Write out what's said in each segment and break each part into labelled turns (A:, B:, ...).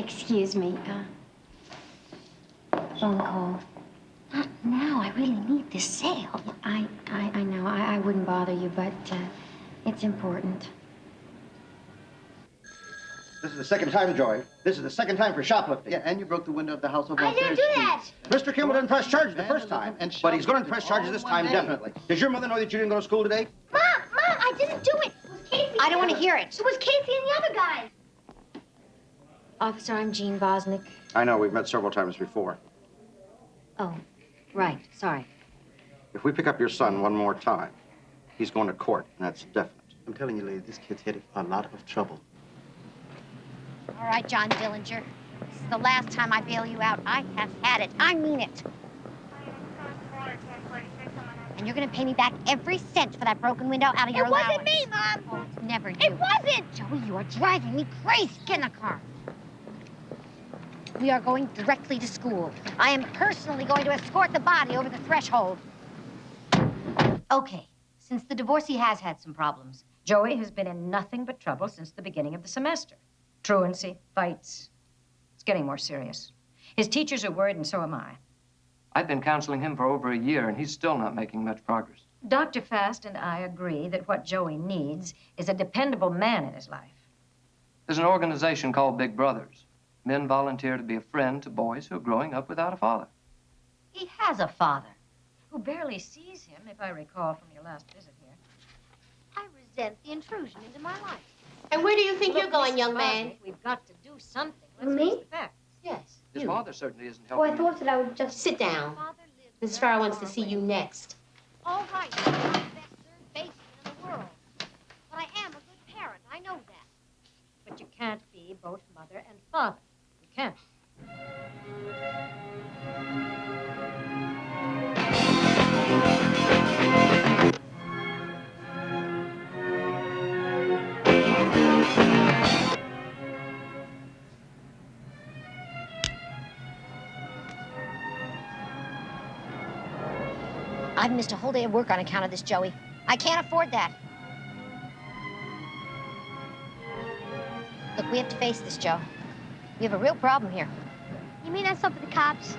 A: Excuse me. Phone call. Not now. I really need this sale. I know. I wouldn't bother you, but it's important.
B: This is the second time, Joey. This is the second time for shoplifting.
C: Yeah, and you broke the window of the house over
D: I didn't do that.
B: Mr. Kimball didn't press charges the first time, but he's going to press charges this time, definitely. Does your mother know that you didn't go to school today?
D: Mom, I didn't do it. It was Casey.
A: I don't want to hear it.
D: It was Casey and the other guys.
A: Officer, I'm Jean Bosnick.
B: I know. We've met several times before.
A: Oh, right. Sorry.
B: If we pick up your son one more time, he's going to court, and that's definite.
C: I'm telling you, lady, this kid's headed for a lot of trouble.
E: All right, John Dillinger. This is the last time I bail you out. I have had it. I mean it. And you're gonna pay me back every cent for that broken window out of your allowance.
D: It wasn't me, Mom.
E: Oh, it's never you.
D: It wasn't.
E: Joey, you are driving me crazy. Get in the car. We are going directly to school. I am personally going to escort the body over the threshold.
A: Okay. Since the divorcee has had some problems, Joey has been in nothing but trouble since the beginning of the semester. Truancy, fights. It's getting more serious. His teachers are worried, and so am I.
F: I've been counseling him for over a year, and he's still not making much progress.
A: Dr. Fast and I agree that what Joey needs is a dependable man in his life.
F: There's an organization called Big Brothers. Men volunteer to be a friend to boys who are growing up without a father.
A: He has a father who barely sees him, if I recall from your last visit here.
E: I resent the intrusion into my life.
D: And where do you think
A: Look,
D: you're going,
A: Mrs.
D: young man?
A: Bosnick, we've got to do something. Let's
D: Me?
A: face the facts. Yes.
F: His
A: you.
F: father certainly isn't
D: Oh,
F: helping.
D: I thought that I would just sit down.
E: Father lives
D: Mrs.
E: very
D: Farrow wants
E: far
D: to see
E: away.
D: you next.
E: All right, I'm not the best third baseman in the world. But I am a good parent. I know that.
A: But you can't be both mother and father. You can't.
E: I've missed a whole day of work on account of this, Joey. I can't afford that. Look, we have to face this, Joe. We have a real problem here.
D: You mean that's up to the cops?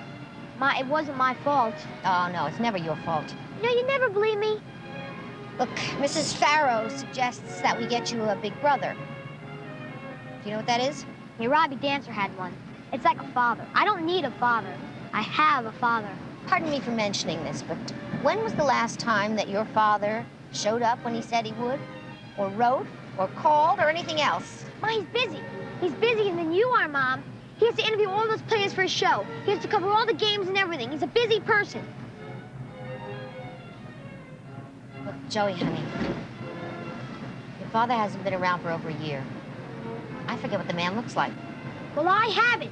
D: It wasn't my fault.
E: Oh, no, it's never your fault.
D: No, you never believe me.
E: Look, Mrs. Farrow suggests that we get you a big brother. Do you know what that is?
D: Hey, Robbie Dancer had one. It's like a father. I don't need a father. I have a father.
E: Pardon me for mentioning this, but when was the last time that your father showed up when he said he would? Or wrote? Or called? Or anything else?
D: Ma, he's busy. He's busier than you are, Mom. He has to interview all those players for his show. He has to cover all the games and everything. He's a busy person.
E: Look, Joey, honey, your father hasn't been around for over a year. I forget what the man looks like.
D: Well, I haven't.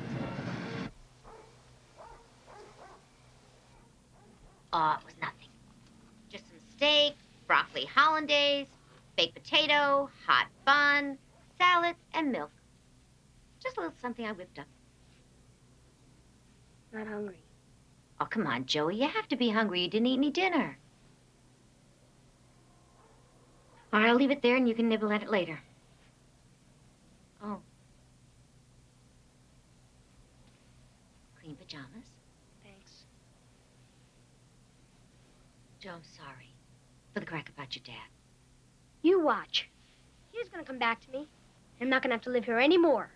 E: Oh, it was nothing. Just some steak, broccoli hollandaise, baked potato, hot bun, salad, and milk. Just a little something I whipped up.
D: Not hungry.
E: Oh, come on, Joey. You have to be hungry. You didn't eat any dinner. All right, I'll leave it there and you can nibble at it later. Oh. Clean pajamas?
D: Thanks.
E: Joe, I'm sorry for the crack about your dad.
D: You watch. He's gonna come back to me. I'm not gonna have to live here anymore.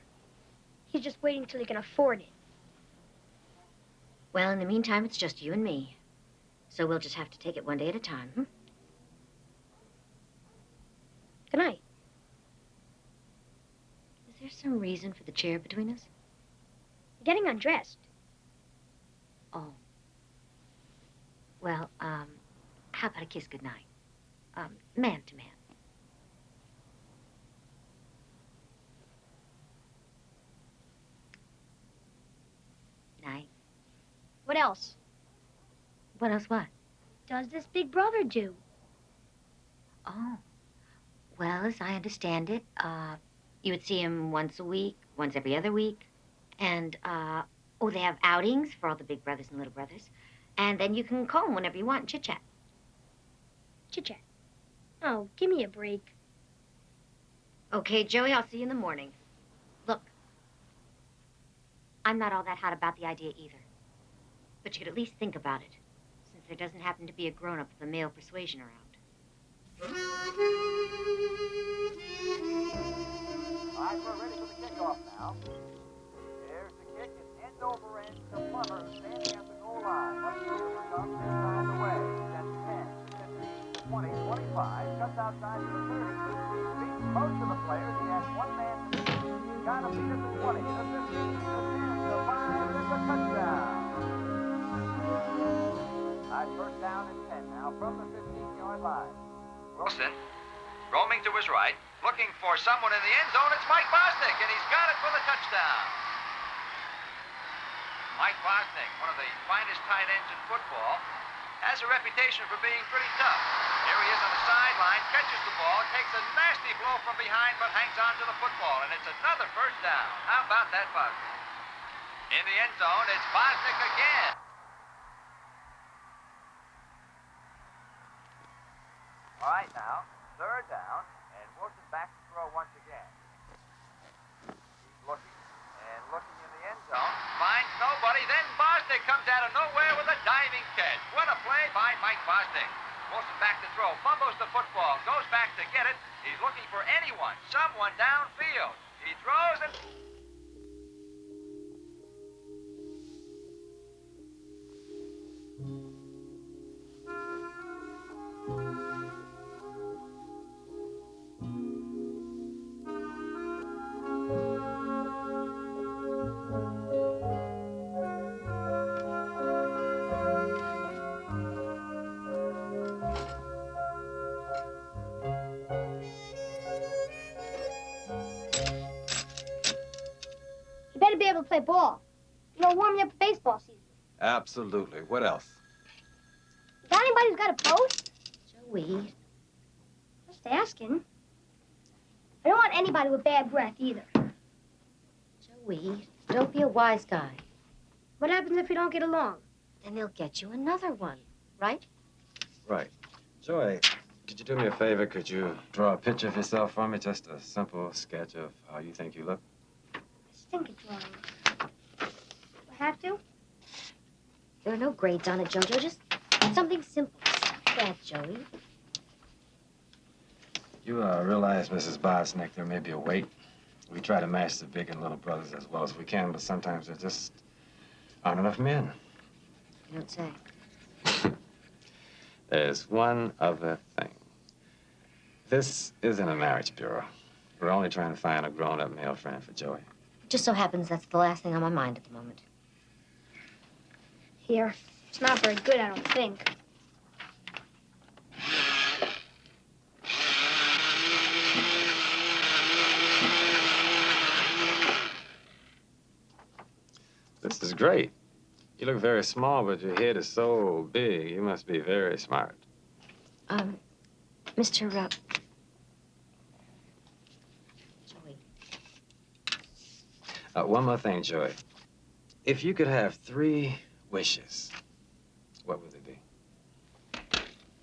D: He's just waiting till he can afford it.
E: Well, in the meantime, it's just you and me. So we'll just have to take it one day at a time, hmm?
D: Good night.
E: Is there some reason for the chair between us?
D: I'm getting undressed.
E: Oh. Well, how about a kiss goodnight? Man to man. Night.
D: What else?
E: What else what?
D: Does this big brother do?
E: Oh. Well, as I understand it, you would see him once a week, once every other week. And, oh, they have outings for all the big brothers and little brothers. And then you can call him whenever you want and chit-chat.
D: Chit-chat. Oh, give me a break.
E: Okay, Joey, I'll see you in the morning. Look, I'm not all that hot about the idea either. But you could at least think about it, since there doesn't happen to be a grown-up with a male persuasion around.
G: All right, we're ready for the kickoff now. Here's the kick. It's end over end to Plummer, standing at the goal line. Up to the stop, inside the way. That's 10, 15, 20, 25. Cuts outside to the 30. Beats most of the players. He has one man to beat. He's got to beat at the 20, the 15, the 10, the 5, and it's a touchdown. All right, first down and 10 now from the 15-yard line.
H: Wilson, roaming to his right, looking for someone in the end zone. It's Mike Bosnick, and he's got it for the touchdown. Mike Bosnick, one of the finest tight ends in football, has a reputation for being pretty tough. Here he is on the sideline, catches the ball, takes a nasty blow from behind, but hangs on to the football, and it's another first down. How about that, Bosnick? In the end zone, it's Bosnick again.
G: All right, now, third down, and Wilson back to throw once again. He's looking and looking in the end zone.
H: Finds nobody, then Bosnick comes out of nowhere with a diving catch. What a play by Mike Bosnick. Wilson back to throw, fumbles the football, goes back to get it. He's looking for anyone, someone downfield. He throws and...
D: You better be able to play ball. You know, warm you up for baseball season.
I: Absolutely. What else?
D: You got anybody who's got a post?
E: Joey.
D: Just asking. I don't want anybody with bad breath either.
E: Joey, don't be a wise guy.
D: What happens if we don't get along?
E: Then they'll get you another one, right?
I: Right. Joy, could you do me a favor? Could you draw a picture of yourself for me? Just a simple sketch of how you think you look.
D: I stink at drawing. Do I have to?
E: There are no grades on it, Jojo. Just something simple. That, Joey.
I: You realize, Mrs. Bosnick, there may be a weight. We try to match the big and little brothers as well as we can, but sometimes there just aren't enough men.
E: You don't say.
I: There's one other thing. This isn't a marriage bureau. We're only trying to find a grown-up male friend for Joey.
E: It just so happens that's the last thing on my mind at the moment.
D: Here. It's not very good, I don't think.
I: This is great. You look very small, but your head is so big. You must be very smart.
E: Mr. Joey.
I: One more thing, Joey. If you could have 3 wishes, what would they be?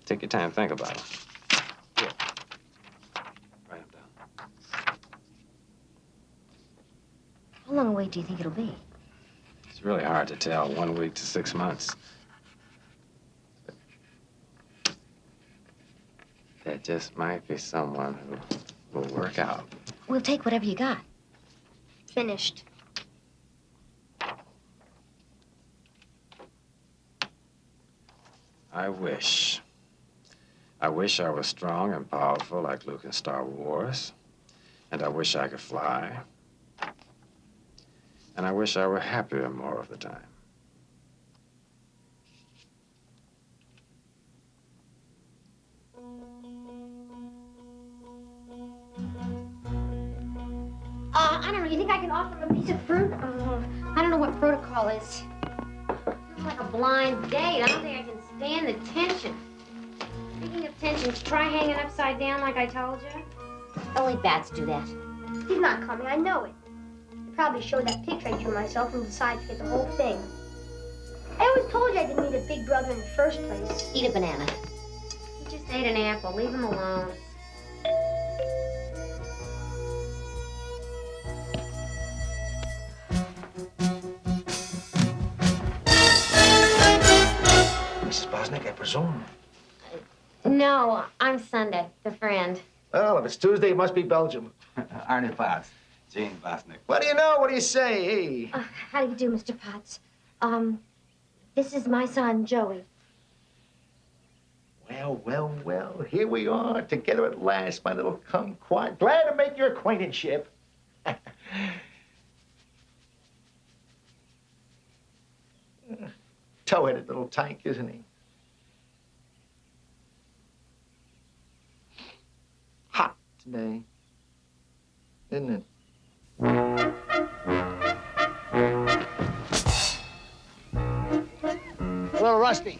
I: Take your time, think about them. Here. Write them down.
E: How long a wait do you think it'll be?
I: It's really hard to tell, 1 week to 6 months. But there just might be someone who will work out.
E: We'll take whatever you got.
D: Finished.
I: I wish I was strong and powerful like Luke in Star Wars. And I wish I could fly. And I wish I were happier more of the time.
E: I don't know. You think I can offer him a piece of fruit? I don't know what protocol is. It's like a blind date. I don't think I can stand the tension. Speaking of tension, try hanging upside down like I told you. Only bats do that.
D: He's not coming, I know it. I probably showed that picture to myself and decided to get the whole thing. I always told you I didn't need a big brother in the first place.
E: Eat a banana. He just ate an apple. Leave him alone.
J: presume.
E: No, I'm Sunday, the friend.
J: Well, if it's Tuesday, it must be Belgium.
C: Arnie Potts, Jane Bosnick.
J: What do you know? What do you say? Hey.
E: How do you do, Mr. Potts? This is my son, Joey.
J: Well. Here we are, together at last, my little kumquat. Glad to make your acquaintanceship. Toe-headed little tank, isn't he? Hot today, isn't it? A little rusty.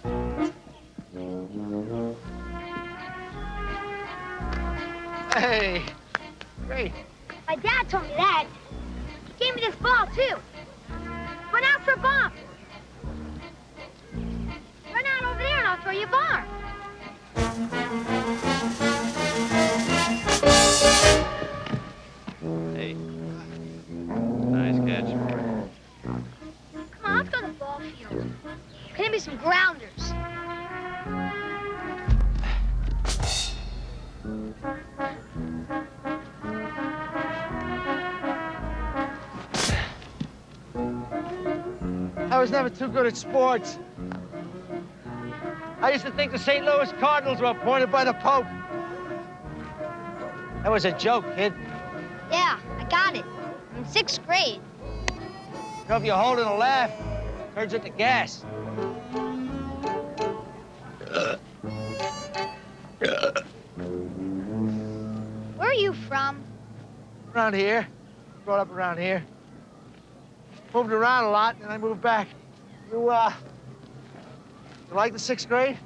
J: Hey, great.
D: My dad told me that. He gave me this ball, too. Run out for a bomb. Run out over there and I'll throw you a bomb.
H: Hey. Nice catch.
D: Come on, let's go to the ball field. Can there be some grounders?
J: I was never too good at sports. I used to think the St. Louis Cardinals were appointed by the Pope. That was a joke, kid.
D: Yeah, I got it. I'm in 6th grade.
J: You know, if you're holding a laugh, it turns into gas.
D: Where are you from?
J: Around here. Brought up around here. Moved around a lot, and then I moved back. You like the 6th grade?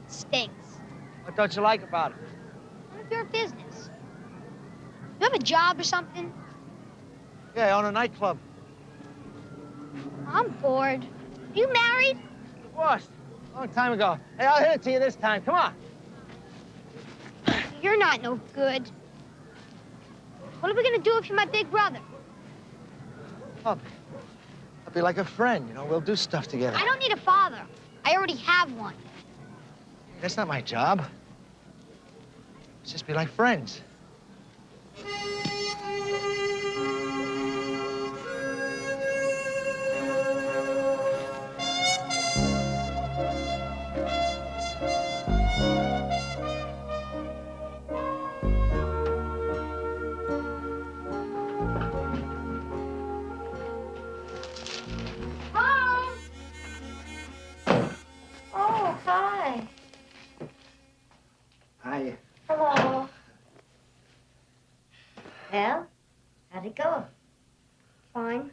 D: It stinks.
J: What don't you like about it?
D: None of your business. You have a job or something?
J: Yeah, I own a nightclub.
D: I'm bored. Are you married?
J: Divorced. A long time ago. Hey, I'll hit it to you this time. Come on.
D: You're not no good. What are we gonna do if you're my big brother?
J: I'll be like a friend, you know. We'll do stuff together.
D: I don't need a father. I already have one.
J: That's not my job. Let's just be like friends.
D: Mom! Oh, hi.
J: Hi.
D: Hello.
E: Well, how'd it go?
D: Fine.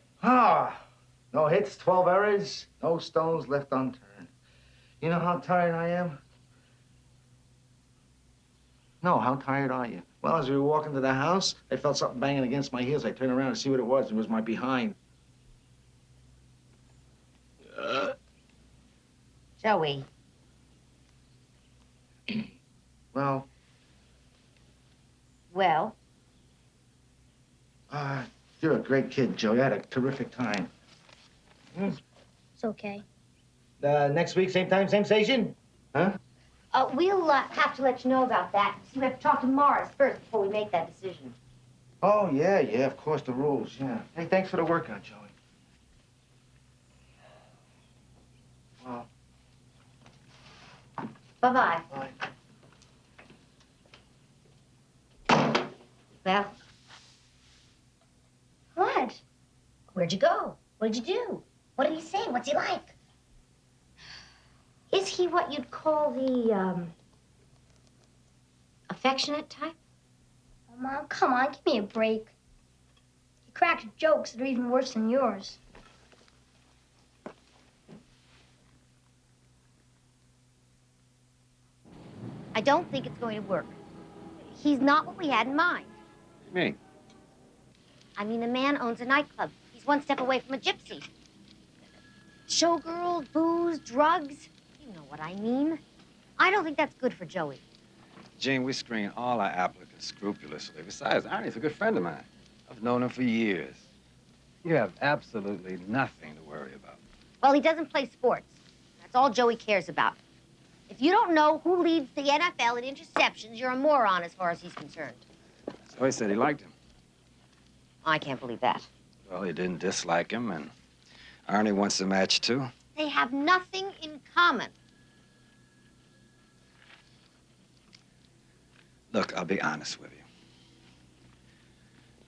J: No hits, 12 errors, no stones left unturned. You know how tired I am? No, how tired are you? Well, as we were walking to the house, I felt something banging against my heels. I turned around to see what it was. It was my behind.
E: Joey.
J: Well,
E: Well,
J: you're a great kid, Joey. I had a terrific time.
D: It's okay.
J: Next week, same time, same station? Huh?
E: we'll have to let you know about that. See, we have to talk to Morris first before we make that decision.
J: Oh, yeah, of course, the rules, yeah. Hey, thanks for the workout, Joey. Well,
E: Bye-bye.
J: bye.
E: Well,
D: What?
E: where'd you go? What did you do? What did he say? What's he like? Is he what you'd call the, affectionate type?
D: Oh, Mom, come on, give me a break. He cracks jokes that are even worse than yours.
E: I don't think it's going to work. He's not what we had in mind.
C: Me?
E: I mean, the man owns a nightclub. He's one step away from a gypsy. Showgirls, booze, drugs. You know what I mean. I don't think that's good for Joey.
I: Jane, we screen all our applicants scrupulously. Besides, Arnie's a good friend of mine. I've known him for years. You have absolutely nothing to worry about.
E: Well, he doesn't play sports. That's all Joey cares about. If you don't know who leads the NFL in interceptions, you're a moron as far as he's concerned.
I: So he said he liked him.
E: I can't believe that.
I: Well, he didn't dislike him, and Arnie wants the match, too.
E: They have nothing in common.
I: Look, I'll be honest with you.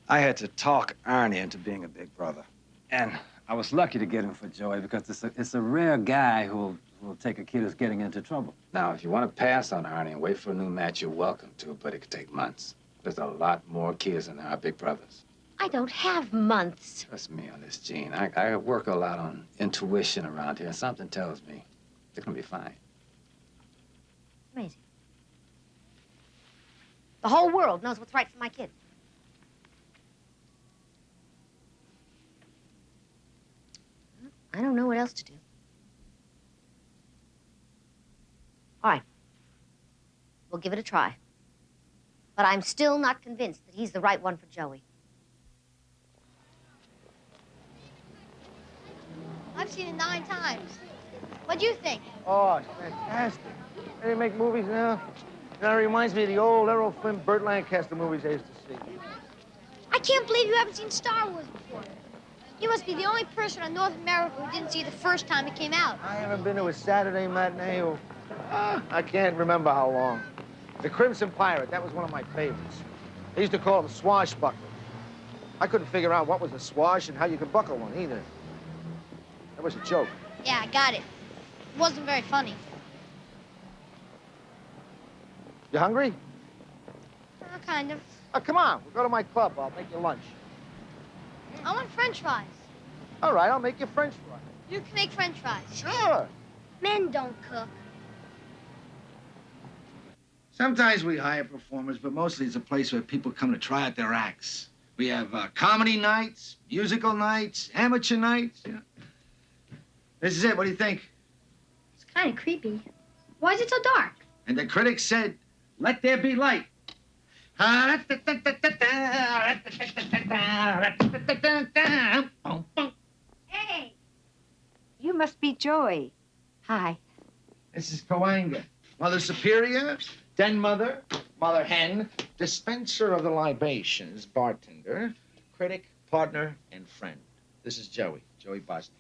I: I had to talk Arnie into being a big brother. And I was lucky to get him for Joey because it's a rare guy who'll take a kid who's getting into trouble. Now, if you want to pass on Arnie and wait for a new match, you're welcome to, but it could take months. There's a lot more kids than there are big brothers.
E: I don't have months.
I: Trust me on this, Gene. I work a lot on intuition around here, and something tells me they're gonna be fine.
E: Amazing. The whole world knows what's right for my kid. I don't know what else to do. All right. We'll give it a try. But I'm still not convinced that he's the right one for Joey.
D: I've seen it 9 times. What'd you think?
J: Oh, it's fantastic. They make movies now. It reminds me of the old Errol Flynn, Burt Lancaster movies I used to see.
D: I can't believe you haven't seen Star Wars before. You must be the only person in North America who didn't see it the first time it came out.
J: I haven't been to a Saturday matinee or I can't remember how long. The Crimson Pirate, that was one of my favorites. They used to call it a swashbuckler. I couldn't figure out what was a swash and how you could buckle one either. That was a joke.
D: Yeah, I got it. It wasn't very funny.
J: You hungry?
D: Kind of.
J: Oh, come on, we'll go to my club. I'll make you lunch.
D: I want French fries.
J: All right, I'll make you French fries.
D: You can make French fries.
J: Sure.
D: Men don't cook.
J: Sometimes we hire performers, but mostly it's a place where people come to try out their acts. We have comedy nights, musical nights, amateur nights. You know. This is it. What do you think?
D: It's kind of creepy. Why is it so dark?
J: And the critics said, let there be light.
D: Hey!
K: You must be Joey. Hi.
J: This is Coanga, Mother Superior, Den Mother, Mother Hen, dispenser of the libations, bartender, critic, partner, and friend. This is Joey Bosnick.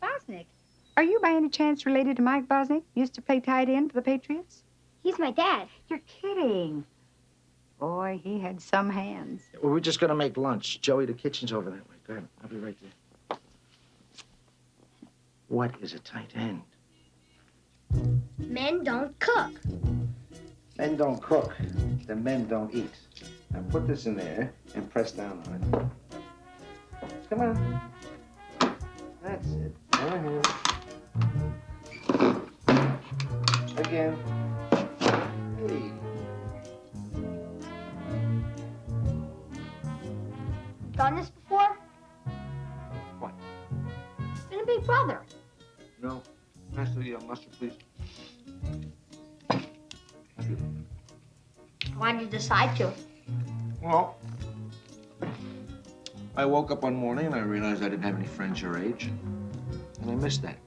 K: Bosnick? Are you by any chance related to Mike Bosnick? Used to play tight end for the Patriots?
D: He's my dad.
K: You're kidding. Boy, he had some hands.
J: Well, we're just gonna make lunch. Joey, the kitchen's over that way. Go ahead, I'll be right there. What is a tight end?
D: Men don't cook.
J: Men don't cook, then men don't eat. Now put this in there and press down on it. Come on. That's it. Go ahead. Again. Hey.
D: Done this before?
J: What?
D: Been a big brother.
J: No. Master, mustard, please.
D: Why did you decide to?
J: Well, I woke up one morning and I realized I didn't have any friends your age. And I missed that.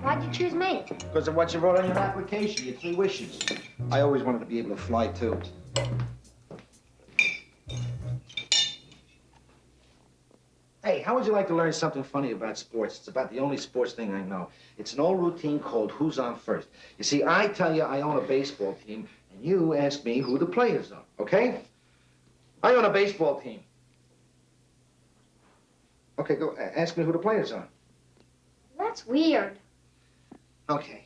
D: Why'd you choose me?
J: Because of what you wrote on your application, your 3 wishes. I always wanted to be able to fly, too. Hey, how would you like to learn something funny about sports? It's about the only sports thing I know. It's an old routine called Who's On First. You see, I tell you I own a baseball team, and you ask me who the players are, okay? I own a baseball team. Okay, go ask me who the players are.
D: That's weird.
J: Okay.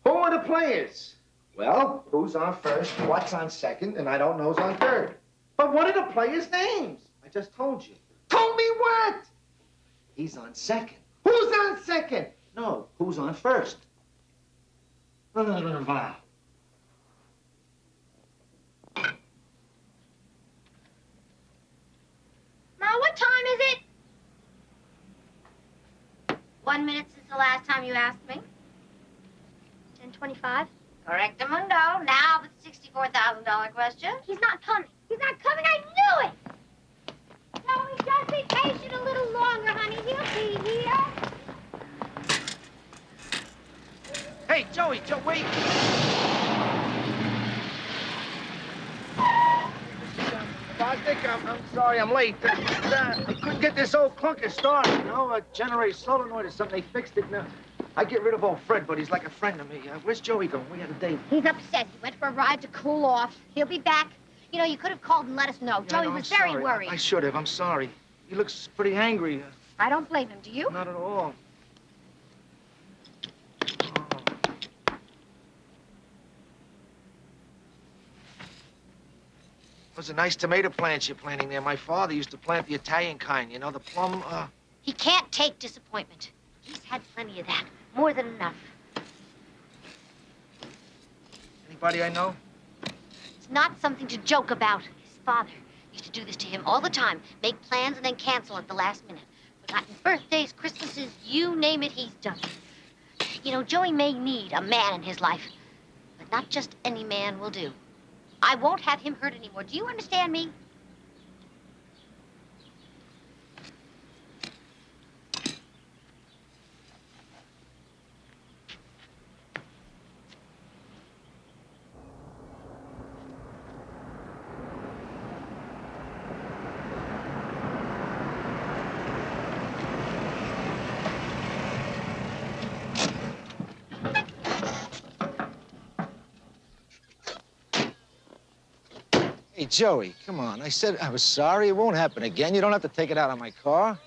J: Who are the players? Well, who's on first, what's on second, and I don't know who's on third. But what are the players' names? I just told you. Told me what? He's on second. Who's on second? No, who's on first?
D: Ma, what time is it?
E: 1 minute since the last time you asked me.
D: 10:25.
E: Correctamundo. Now the $64,000 question.
D: He's not coming. He's not coming. I knew it. Joey, just be patient a little longer, honey. He'll be here.
J: Hey, Joey, wait. Bosnick, I'm sorry I'm late. I couldn't get this old clunker started, you know? A generator solenoid or something. They fixed it now. I get rid of old Fred, but he's like a friend to me. Where's Joey going? We had a date.
L: He's upset. He went for a ride to cool off. He'll be back. You know, you could have called and let us know.
J: Yeah,
L: Joey was very worried.
J: I should have. I'm sorry. He looks pretty angry.
L: I don't blame him, do you?
J: Not at all. Those are nice tomato plants you're planting there. My father used to plant the Italian kind, you know, the plum,
E: He can't take disappointment. He's had plenty of that. More than enough.
J: Anybody I know?
E: It's not something to joke about. His father used to do this to him all the time. Make plans and then cancel at the last minute. Forgotten birthdays, Christmases, you name it, he's done it. You know, Joey may need a man in his life, but not just any man will do. I won't have him hurt anymore. Do you understand me?
J: Hey, Joey, come on. I said I was sorry. It won't happen again. You don't have to take it out on my car.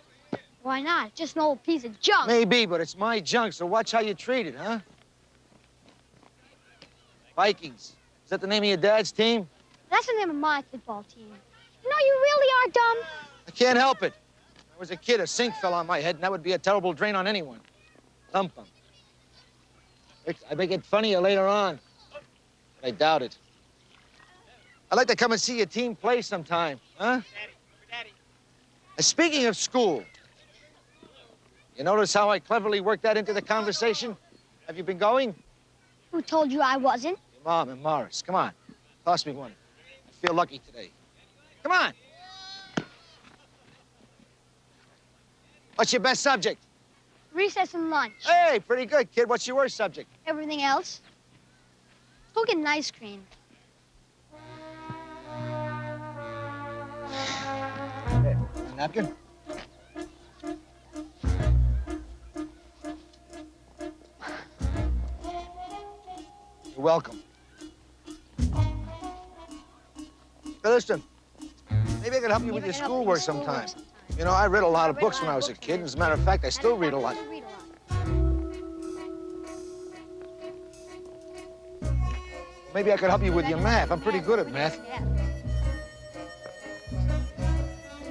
L: Why not? It's just an old piece of junk.
J: Maybe, but it's my junk, so watch how you treat it, huh? Vikings. Is that the name of your dad's team?
L: That's the name of my football team. You know, you really are dumb.
J: I can't help it. When I was a kid, a sink fell on my head, and that would be a terrible drain on anyone. Thump 'em. I may get funnier later on, but I doubt it. I'd like to come and see your team play sometime, huh? Daddy. Speaking of school, you notice how I cleverly worked that into the conversation? Have you been going?
L: Who told you I wasn't?
J: Your mom and Morris. Come on, toss me one. I feel lucky today. Come on. What's your best subject?
L: Recess and lunch.
J: Hey, pretty good, kid. What's your worst subject?
L: Everything else. Go get an ice cream.
J: Here, a napkin? You're welcome. Hey, listen, maybe I could help you with your schoolwork sometime. You know, I read a lot of books when I was a kid. As a matter of fact, I still read a lot. Maybe I could help you with your math. I'm pretty good at math.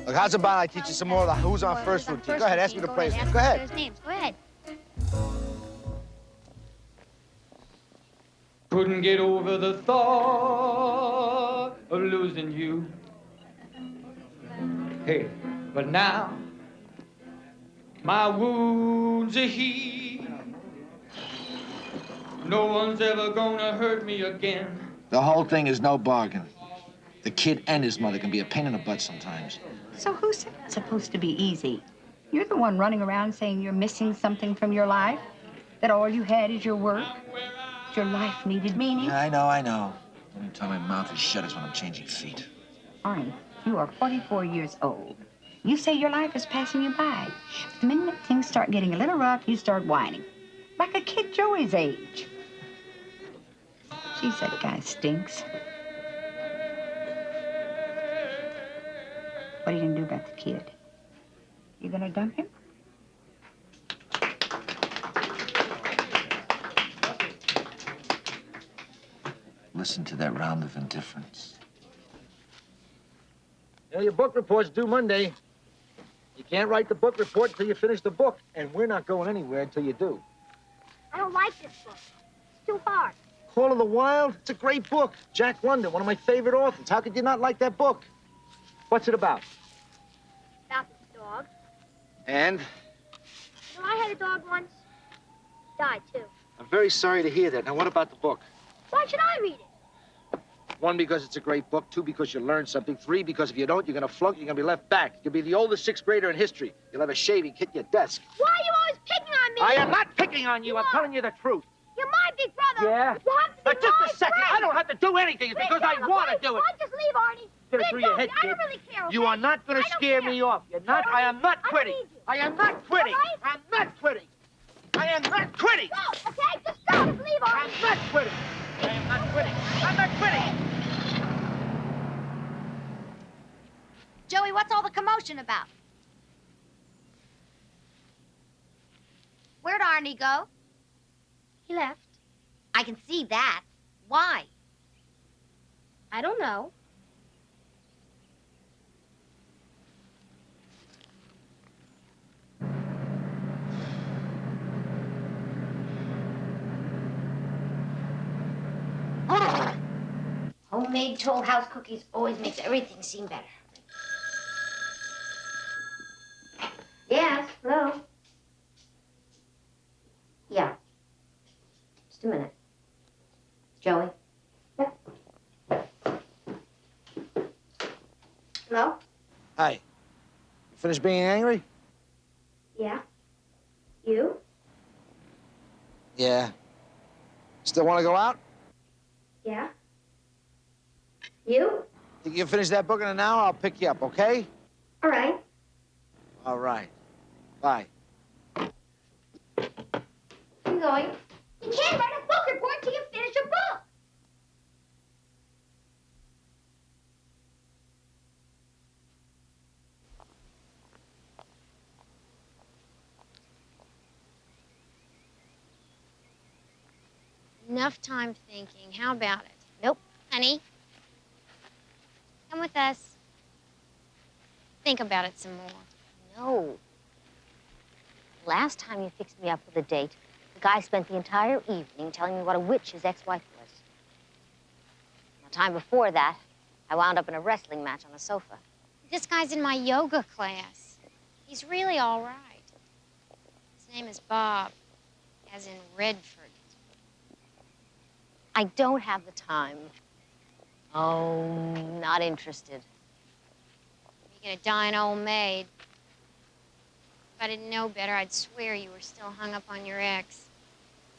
J: Look, how's about I teach you some more of the who's on first routine? Go ahead, ask me the players' names. Go ahead.
L: Go ahead.
M: Couldn't get over the thought of losing you. Hey, but now my wounds are healed. No one's ever gonna hurt me again.
B: The whole thing is no bargain. The kid and his mother can be a pain in the butt sometimes.
K: So who said it's supposed to be easy? You're the one running around saying you're missing something from your life, that all you had is your work, that your life needed meaning.
B: Yeah, I know. The only time my mouth is shut is when I'm changing feet.
K: Arnie, you are 44 years old. You say your life is passing you by. But the minute things start getting a little rough, you start whining. Like a kid Joey's age. Geez, that guy stinks. What are you gonna do about the kid? You gonna dump him?
B: Listen to that round of indifference.
J: You know, your book report's due Monday. You can't write the book report until you finish the book, and we're not going anywhere until you do.
L: I don't like this book. It's too hard.
J: Call of the Wild? It's a great book. Jack London, one of my favorite authors. How could you not like that book? What's it about?
L: About this dog.
J: And?
L: You know, I had a dog once. Died, too.
J: I'm very sorry to hear that. Now, what about the book?
L: Why should I read it?
J: 1, because it's a great book. 2, because you learn something. 3, because if you don't, you're going to flunk. You're going to be left back. You'll be the oldest 6th grader in history. You'll have a shaving hit your desk.
L: Why are you always picking on me?
J: I am not picking on you. I'm telling you the truth.
L: You're my my big brother.
J: Yeah?
L: You have to be
J: Just
L: my
J: a second.
L: friend.
J: I don't have to do anything. It's
L: Please
J: because I
L: don't,
J: want to
L: okay?
J: do it.
L: Why just leave, Arnie?
J: Get it
L: Please
J: through your
L: don't.
J: head,
L: I
J: kid.
L: don't really care, okay?
J: You are not going
L: I
J: to
L: don't
J: scare
L: care.
J: me off. You're not. I am not
L: I don't
J: quitting.
L: need you.
J: I am not quitting.
L: All right?
J: I'm not quitting. I am not quitting.
L: Go, okay? Just go. Just leave, Arnie.
J: I'm not quitting. I am not quitting. I'm not quitting.
E: Joey, what's all the commotion about? Where'd Arnie go?
D: He left.
E: I can see that. Why?
D: I don't know.
E: Homemade Toll House cookies always makes everything seem better.
D: Yes, hello.
E: Yeah. Just a minute. Joey?
D: Hello?
J: Hi. You finished being angry?
D: Yeah. You?
J: Yeah. Still want to go out?
D: Yeah. You?
J: Think you can finish that book in an hour? I'll pick you up, okay?
D: All right.
J: All right. Bye.
D: I'm going. You can't write a book report till you finish a book.
L: Enough time thinking. How about it?
E: Nope.
L: Honey, come with us. Think about it some more.
E: No. Last time you fixed me up with a date, the guy spent the entire evening telling me what a witch his ex-wife was. The time before that, I wound up in a wrestling match on a sofa.
L: This guy's in my yoga class. He's really all right. His name is Bob, as in Redford.
E: I don't have the time. Oh, not interested.
L: You're gonna die an old maid. If I didn't know better, I'd swear you were still hung up on your ex.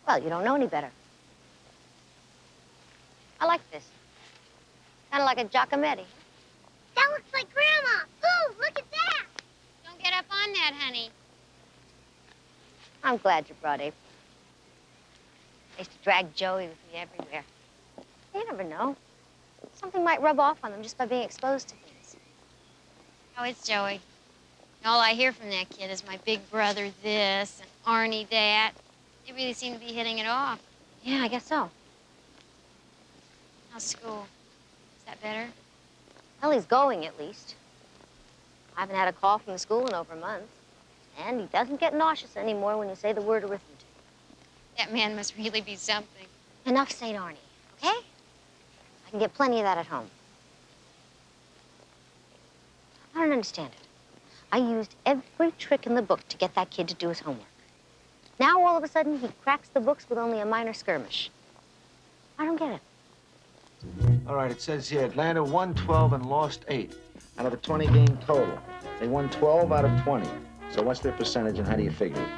E: Well, you don't know any better. I like this. Kind of like a Giacometti.
L: That looks like Grandma. Ooh, look at that. Don't get up on that, honey.
E: I'm glad you brought April. I used to drag Joey with me everywhere. You never know. Something might rub off on them just by being exposed to things.
L: How is Joey? All I hear from that kid is my big brother this and Arnie that. They really seem to be hitting it off.
E: Yeah, I guess so.
L: How's school? Is that better?
E: Well, he's going, at least. I haven't had a call from the school in over a month. And he doesn't get nauseous anymore when you say the word arithmetic.
L: That man must really be something.
E: Enough St. Arnie, okay? I can get plenty of that at home. I don't understand it. I used every trick in the book to get that kid to do his homework. Now, all of a sudden, he cracks the books with only a minor skirmish. I don't get it.
J: All right, it says here, Atlanta won 12 and lost 8 out of a 20-game total. They won 12 out of 20. So what's their percentage and how do you figure it?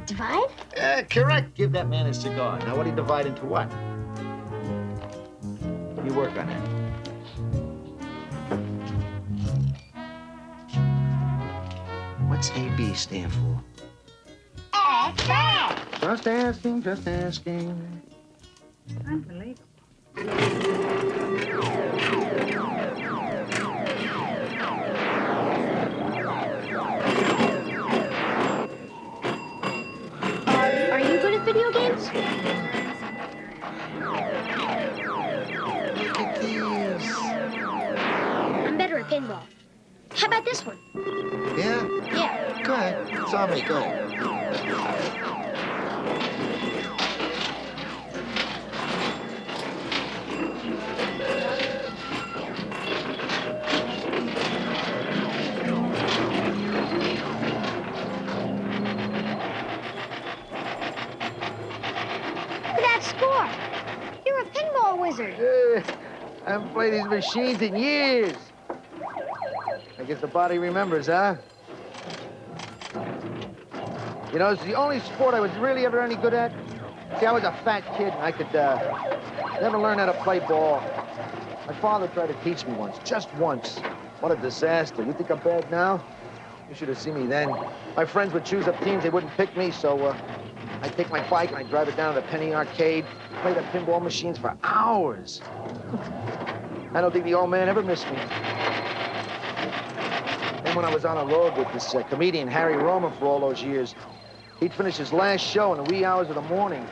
D: Divide?
J: Correct. Give that man a cigar. Now, what do you divide into what? You work on that. What's AB stand for? Just asking, just asking.
K: Unbelievable.
D: Are you good at video games?
J: Look at these.
D: I'm better at pinball. How about this one?
J: Yeah?
D: Yeah.
J: Go ahead. It's on me. Go ahead.
D: Look at that score. You're a pinball wizard.
J: I haven't played these machines in years. I guess the body remembers, huh? You know, it's the only sport I was really ever any good at. See, I was a fat kid, and I could never learn how to play ball. My father tried to teach me once, just once. What a disaster. You think I'm bad now? You should have seen me then. My friends would choose up teams, they wouldn't pick me, so I'd take my bike and I'd drive it down to the penny arcade, play the pinball machines for hours. I don't think the old man ever missed me. Then when I was on the road with this comedian, Harry Roman, for all those years, he'd finish his last show in the wee hours of the morning,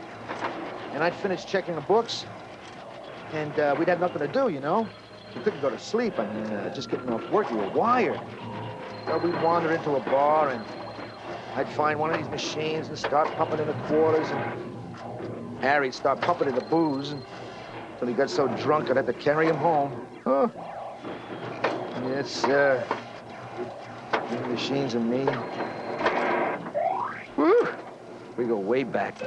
J: and I'd finish checking the books, and we'd have nothing to do, you know? You couldn't go to sleep. I mean, just getting off work, you were wired. So we'd wander into a bar, and I'd find one of these machines and start pumping in the quarters, and Harry'd start pumping in the booze until he got so drunk I'd have to carry him home. Huh? Yes, sir. The machines and me. Woo! We go way back.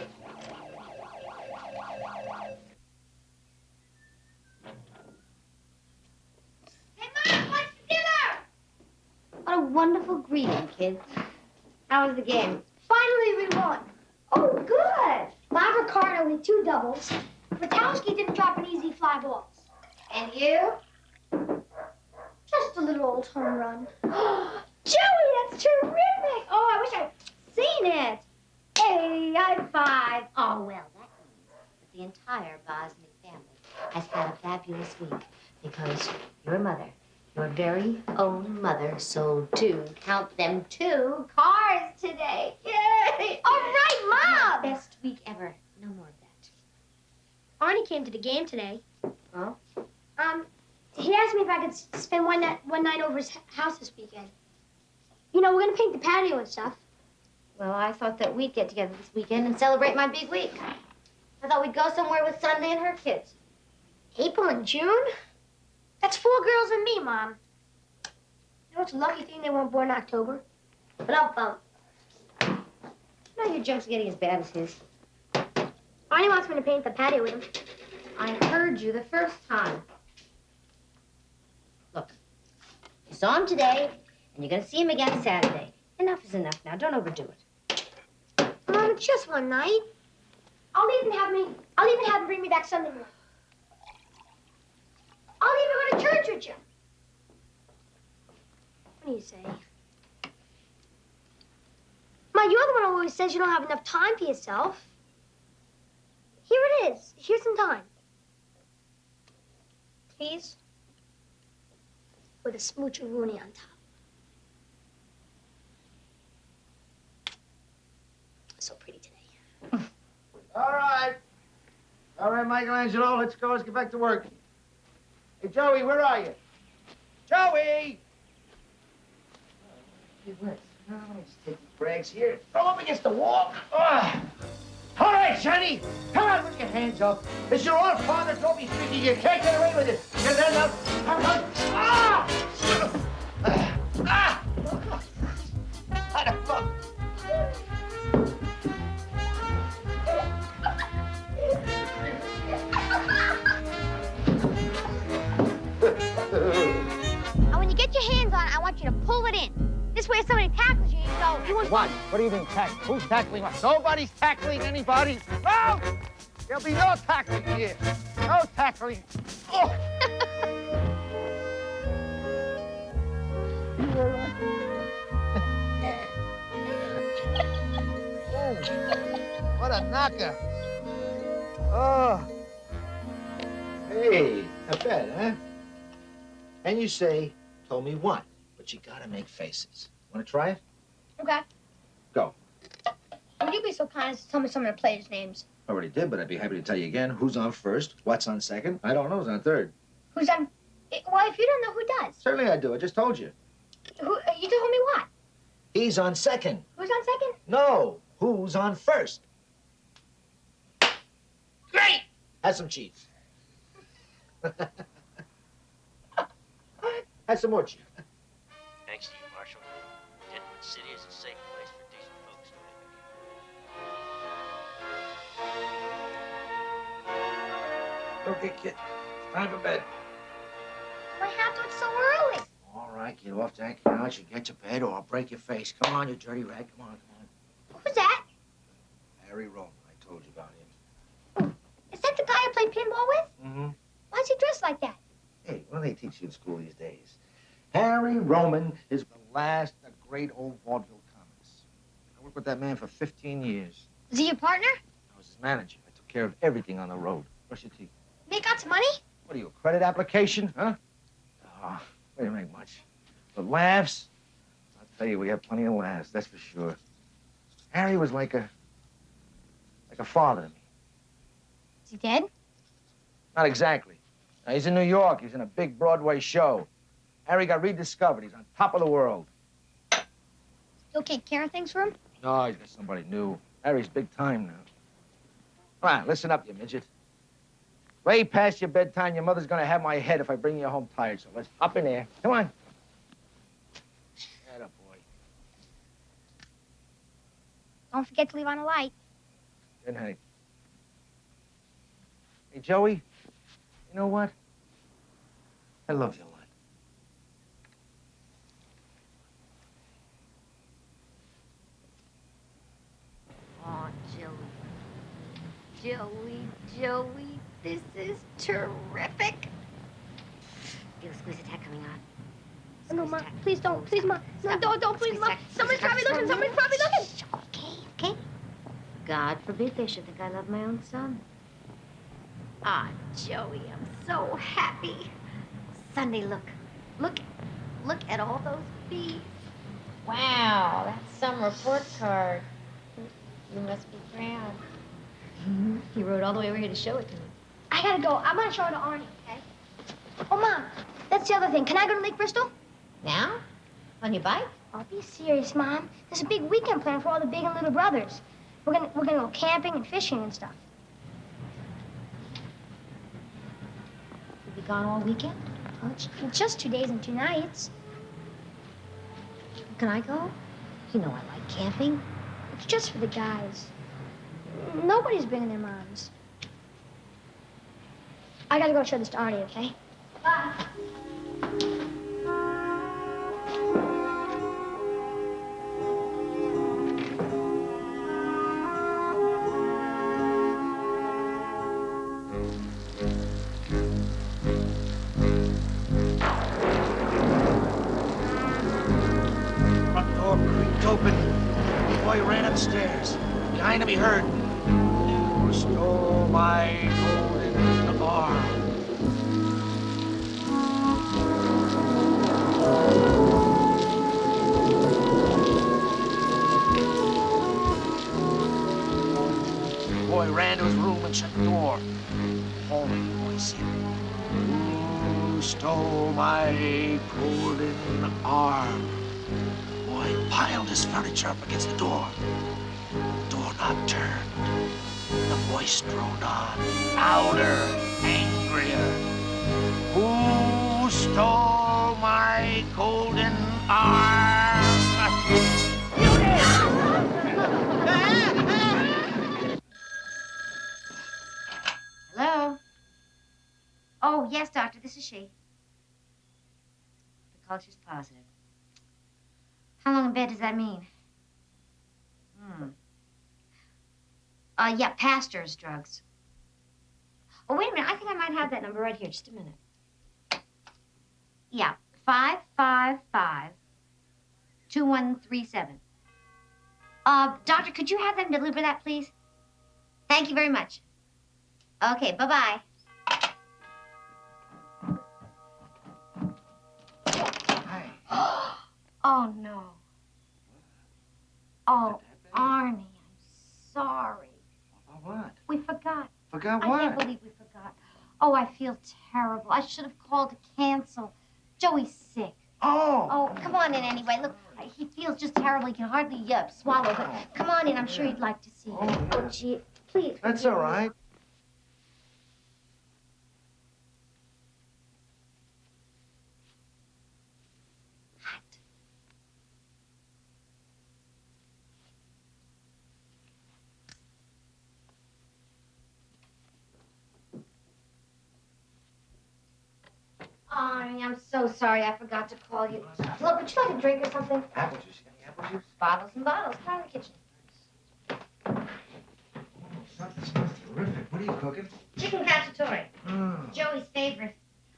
D: What a wonderful greeting, kids. How was the game? Finally, we won. Oh, good. Lava card only 2 doubles. Witowski didn't drop an easy fly balls. And you? Just a little old home run. Joey, that's terrific. Oh, I wish I'd seen it. Hey, high five.
E: Oh, well, that means that the entire Bosniak family has had a fabulous week because your mother, your very own mother, sold 2, count them 2 cars today. Yay!
D: All right, Mom.
E: Best week ever. No more of that.
D: Arnie came to the game today.
E: Oh?
D: He asked me if I could spend one night over his house this weekend. You know, we're gonna paint the patio and stuff.
E: Well, I thought that we'd get together this weekend and celebrate my big week. I thought we'd go somewhere with Sunday and her kids.
D: April and June? That's 4 girls and me, Mom. You know, it's a lucky thing they weren't born in October. But I'll bump.
E: No, your joke's getting as bad as his.
D: Arnie wants me to paint the patio with him.
E: I heard you the first time. Look, you saw him today, and you're going to see him again Saturday. Enough is enough now. Don't overdo it.
D: Mom, it's just one night. I'll even have him bring me back Sunday morning. I'll even go to church with you. What do you say? Ma, you're the one who always says you don't have enough time for yourself. Here it is. Here's some time. Please? With a smoocheroonie on top. So pretty today.
J: All right. All right, Michelangelo, let's go. Let's get back to work. Hey, Joey, where are you? Joey! Hey, where? No, let's take these rags here. Throw them against the wall. Ugh. All right, Johnny. Come on, put your hands up. It's your own father told me speaking. You can't get away with it. Get that up. Come on. Ah! Ah! How the fuck?
D: And when you get your hands on it, I want you to pull it in. This way, if somebody tackles you, you go.
J: What? What do you mean tackle? Who's tackling what? Nobody's tackling anybody. No! There'll be no tackling here. No tackling. Oh! What a knocker. Oh. Hey, not bad, huh? And you say, told me what? But you gotta make faces. Want to try it?
D: Okay.
J: Go.
D: Would you be so kind as to tell me some of the players' names?
J: Already did, but I'd be happy to tell you again. Who's on first? What's on second? I don't know. Who's on third?
D: Who's on... Well, if you don't know, who does?
J: Certainly I do. I just told you.
D: Who? You told me what?
J: He's on second.
D: Who's on second?
J: No. Who's on first? Great! Have some cheese. Have some more cheese.
N: Thanks to you, Marshal. Deadwood City is a safe place for decent folks to live.
J: Okay, kid. Time for bed.
D: Why have to? It's so early.
J: All right, get off that couch and get to bed or I'll break your face. Come on, you dirty rat. Come on, come on.
D: Who's that?
J: Harry Roman. I told you about him.
D: pinball with?
J: Mm-hmm.
D: Why's he dressed like that?
J: Hey, what do they teach you in school these days? Harry Roman is the last of great old vaudeville comics. I worked with that man for 15 years.
D: Is he your partner?
J: I was his manager. I took care of everything on the road. Brush your teeth.
D: Make out some money?
J: What are you, a credit application, huh? Oh, we didn't make much. But laughs? I'll tell you, we have plenty of laughs, that's for sure. Harry was like a father to me.
D: Is he dead?
J: Not exactly. Now, he's in New York. He's in a big Broadway show. Harry got rediscovered. He's on top of the world.
D: Still take care of things for him?
J: No, he's got somebody new. Harry's big time now. Come on, listen up, you midget. Way past your bedtime, your mother's gonna have my head if I bring you home tired, so let's hop in there. Come on. Atta boy.
D: Don't forget to leave on a light.
J: Good night. Hey, Joey, you know what? I love you a lot.
E: Oh, Joey, this is terrific. Feel the squeeze attack coming on.
D: No, Mom, please don't. Please, Mom. No, don't, please, Mom. Somebody's probably looking. Somebody's probably looking.
E: Okay. God forbid they should think I love my own son. Ah, Joey, I'm so happy. Sunday, look at all those bees.
L: Wow, that's some report card. You must be proud.
E: He rode all the way over here to show it to me.
D: I gotta go. I'm gonna show it to Arnie, okay? Oh, Mom, that's the other thing. Can I go to Lake Bristol?
E: Now? On your bike?
D: Oh, be serious, Mom. There's a big weekend planned for all the big and little brothers. We're gonna go camping and fishing and stuff.
E: You'll be gone all weekend?
D: Oh, it's just 2 days and 2 nights.
E: Can I go? You know I like camping.
D: It's just for the guys. Nobody's bringing their moms. I gotta go show this to Arnie, okay? Bye.
J: Front door creaked open. The boy ran upstairs. Behind him, he heard, "You stole my golden arm." The boy ran to his room and shut the door. All the boy said, "Who stole my golden arm?" The boy piled his furniture up against the door. The doorknob turned. The voice droned on, louder, angrier. "Who stole my golden arm?" You did!
A: Hello? Oh, yes, doctor, this is she. The culture's positive. How long in bed does that mean? Yeah, Pastor's drugs. Oh, wait a minute. I think I might have that number right here. Just a minute. Yeah, 555-2137. Doctor, could you have them deliver that, please? Thank you very much. Okay, bye-bye. Oh, no. Oh, Arnie, I'm sorry.
B: What?
A: We forgot.
B: Forgot
A: I
B: what?
A: can't believe we forgot. Oh, I feel terrible. I should have called to cancel. Joey's sick.
B: Oh.
A: Oh, come on in anyway. Look, he feels just terrible. He can hardly swallow, but come on in. I'm sure he'd like to see you. Oh, gee, please.
J: That's all right.
A: Arnie, I'm so sorry. I forgot to call you. Look, would you like a drink or something?
J: Apple juice. You got any apple juice?
A: Bottles and bottles. Come in the kitchen.
J: Something smells Terrific. What are you cooking?
D: Chicken cacciatore.
J: Oh.
D: Joey's favorite.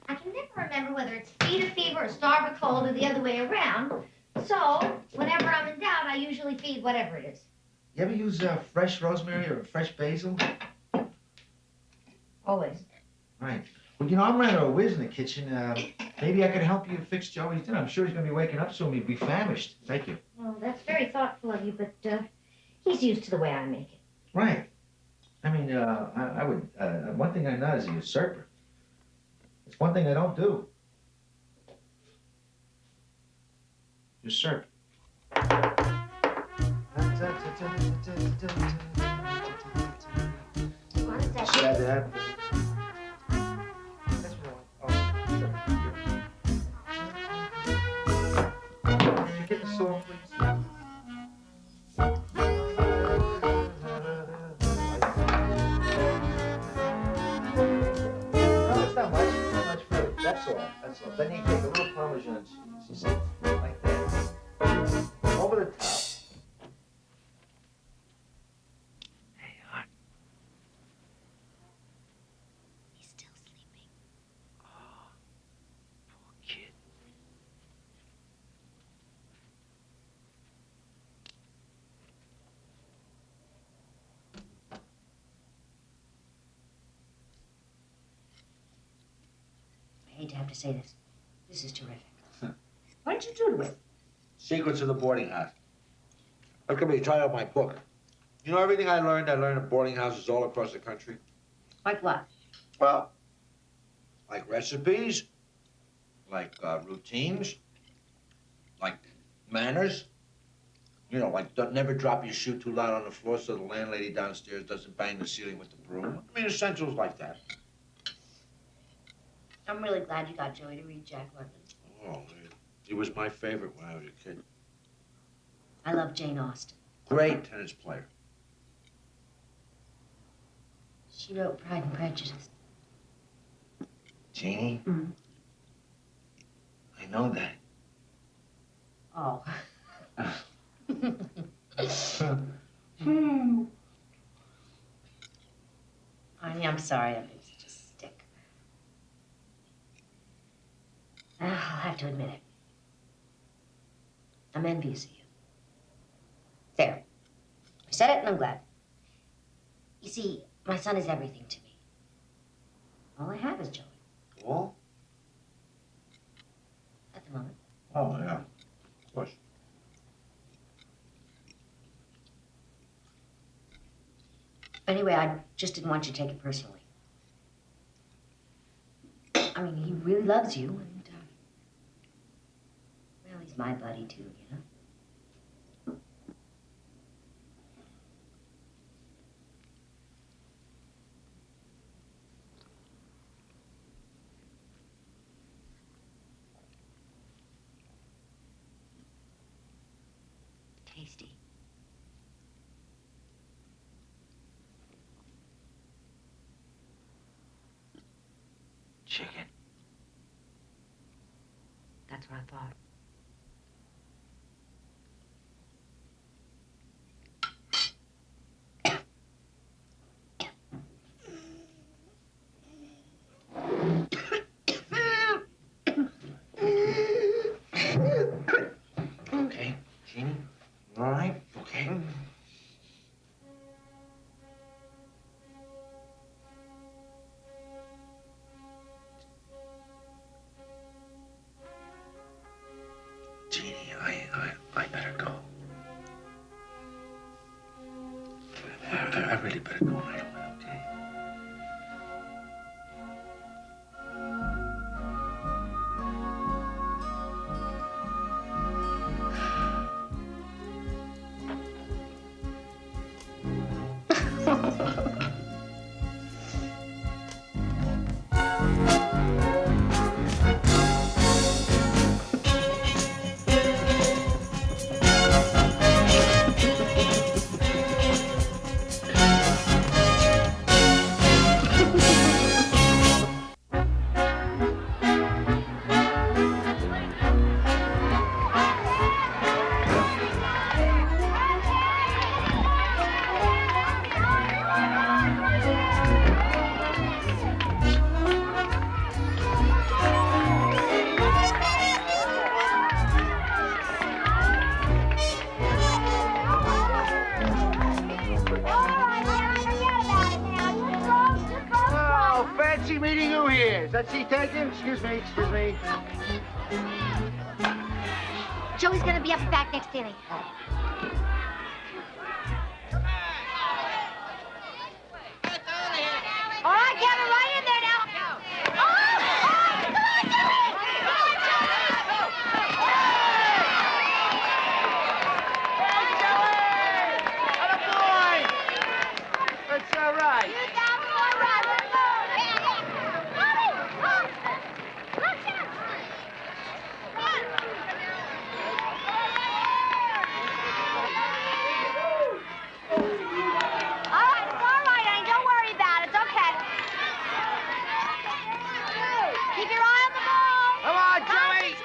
D: I can never remember whether it's feed a fever or starve a cold or the other way around. So, whenever I'm in doubt, I usually feed whatever it is.
J: You ever use fresh rosemary or fresh basil?
D: Always.
J: Right. Well, you know, I'm rather a whiz in the kitchen. Maybe I could help you fix Joey's dinner. I'm sure he's going to be waking up soon. He'd be famished. Thank you.
D: Well, that's very thoughtful of you, but he's used to the way I make it.
J: Right. I mean, I would. One thing I'm not is a usurper. It's one thing I don't do. Usurp.
D: What is that?
J: Sad that. Get the song, please. That's all. Then you take a little Parmesan cheese, like that. Over the top.
E: Hey, Hart. He's still sleeping.
J: Oh, poor kid.
A: I hate to have to say this. This is terrific. What did you do to it?
B: Secrets of the Boarding House. Look at me, try out my book. You know everything I learned at boarding houses all across the country?
A: Like what?
B: Well, like recipes, like routines, like manners. You know, like never drop your shoe too loud on the floor so the landlady downstairs doesn't bang the ceiling with the broom. I mean, essentials like that.
A: I'm really glad you got Joey to read Jack London.
B: Oh, he was my favorite when I was a kid.
A: I love Jane Austen.
B: Great tennis player.
A: She wrote Pride and Prejudice.
B: Jeannie?
A: Mm.
B: I know that.
A: Oh. Arnie, I'm sorry I've been such a stick. I'll have to admit it. I'm envious of you. There. I said it and I'm glad. You see, my son is everything to me. All I have is Joey.
B: All?
A: At the moment.
B: Oh, yeah. Of course.
A: Anyway, I just didn't want you to take it personally. I mean, he really loves you, and, well, he's my buddy, too, you know?
E: Tasty.
B: Chicken.
E: That's what I thought.
B: Okay, Jeannie? All right? Okay. Jeannie, I better go. I really better go right away, okay?
J: that seat taken? Excuse me, excuse me.
D: Joey's gonna be up back next inning. All right, Kevin, right in there now.
J: That's all right.
D: Keep your eye on the ball.
J: Come on, Joey.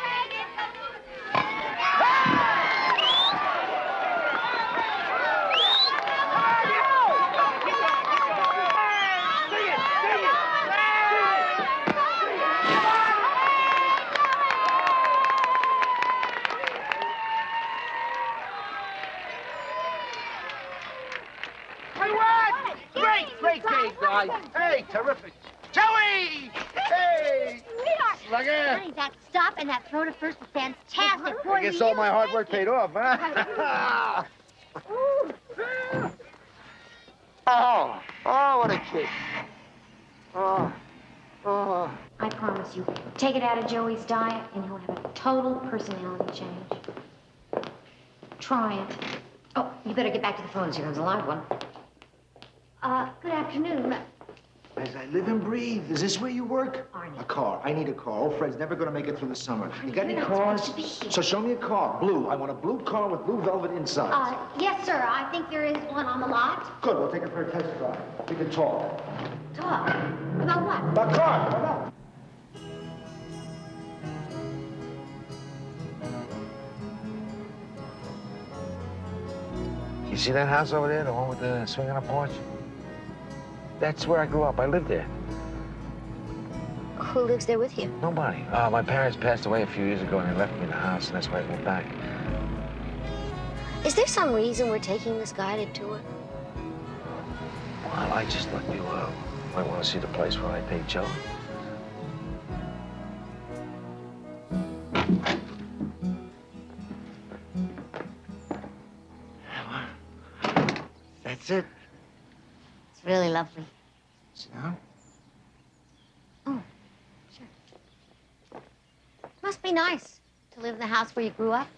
J: Great game, guys. Hey, terrific. Joey! Hey!
D: Sweetheart.
J: Look at
D: Honey, that stop and that throw to first was fantastic.
J: I guess all my hard work paid off, huh? Oh, what a kick. Oh.
A: I promise you, take it out of Joey's diet and he'll have a total personality change. Try it. Oh, you better get back to the phones. Here comes a live one.
D: Good afternoon.
B: As I live and breathe, is this where you work?
A: Arnie.
B: A car. I need a car. Old Fred's never gonna make it through the summer. You got any
A: You're not
B: cars?
A: supposed to be here.
B: So show me a car. Blue. I want a blue car with blue velvet inside.
D: Yes, sir. I think there is one on the lot.
B: Good. We'll take it for a test drive. We can talk.
D: Talk. About what?
B: About car. Come on.
I: You see that house over there, the one with the swing on the porch? That's where I grew up. I lived there.
E: Who lives there with you?
I: Nobody. My parents passed away a few years ago, and they left me the house, and that's why I moved back.
E: Is there some reason we're taking this guided tour?
I: Well, I just thought you might want to see the place where I paid Joe.
J: That's it.
E: It's really lovely.
J: Sit down.
E: Oh, sure. Must be nice to live in the house where you grew up.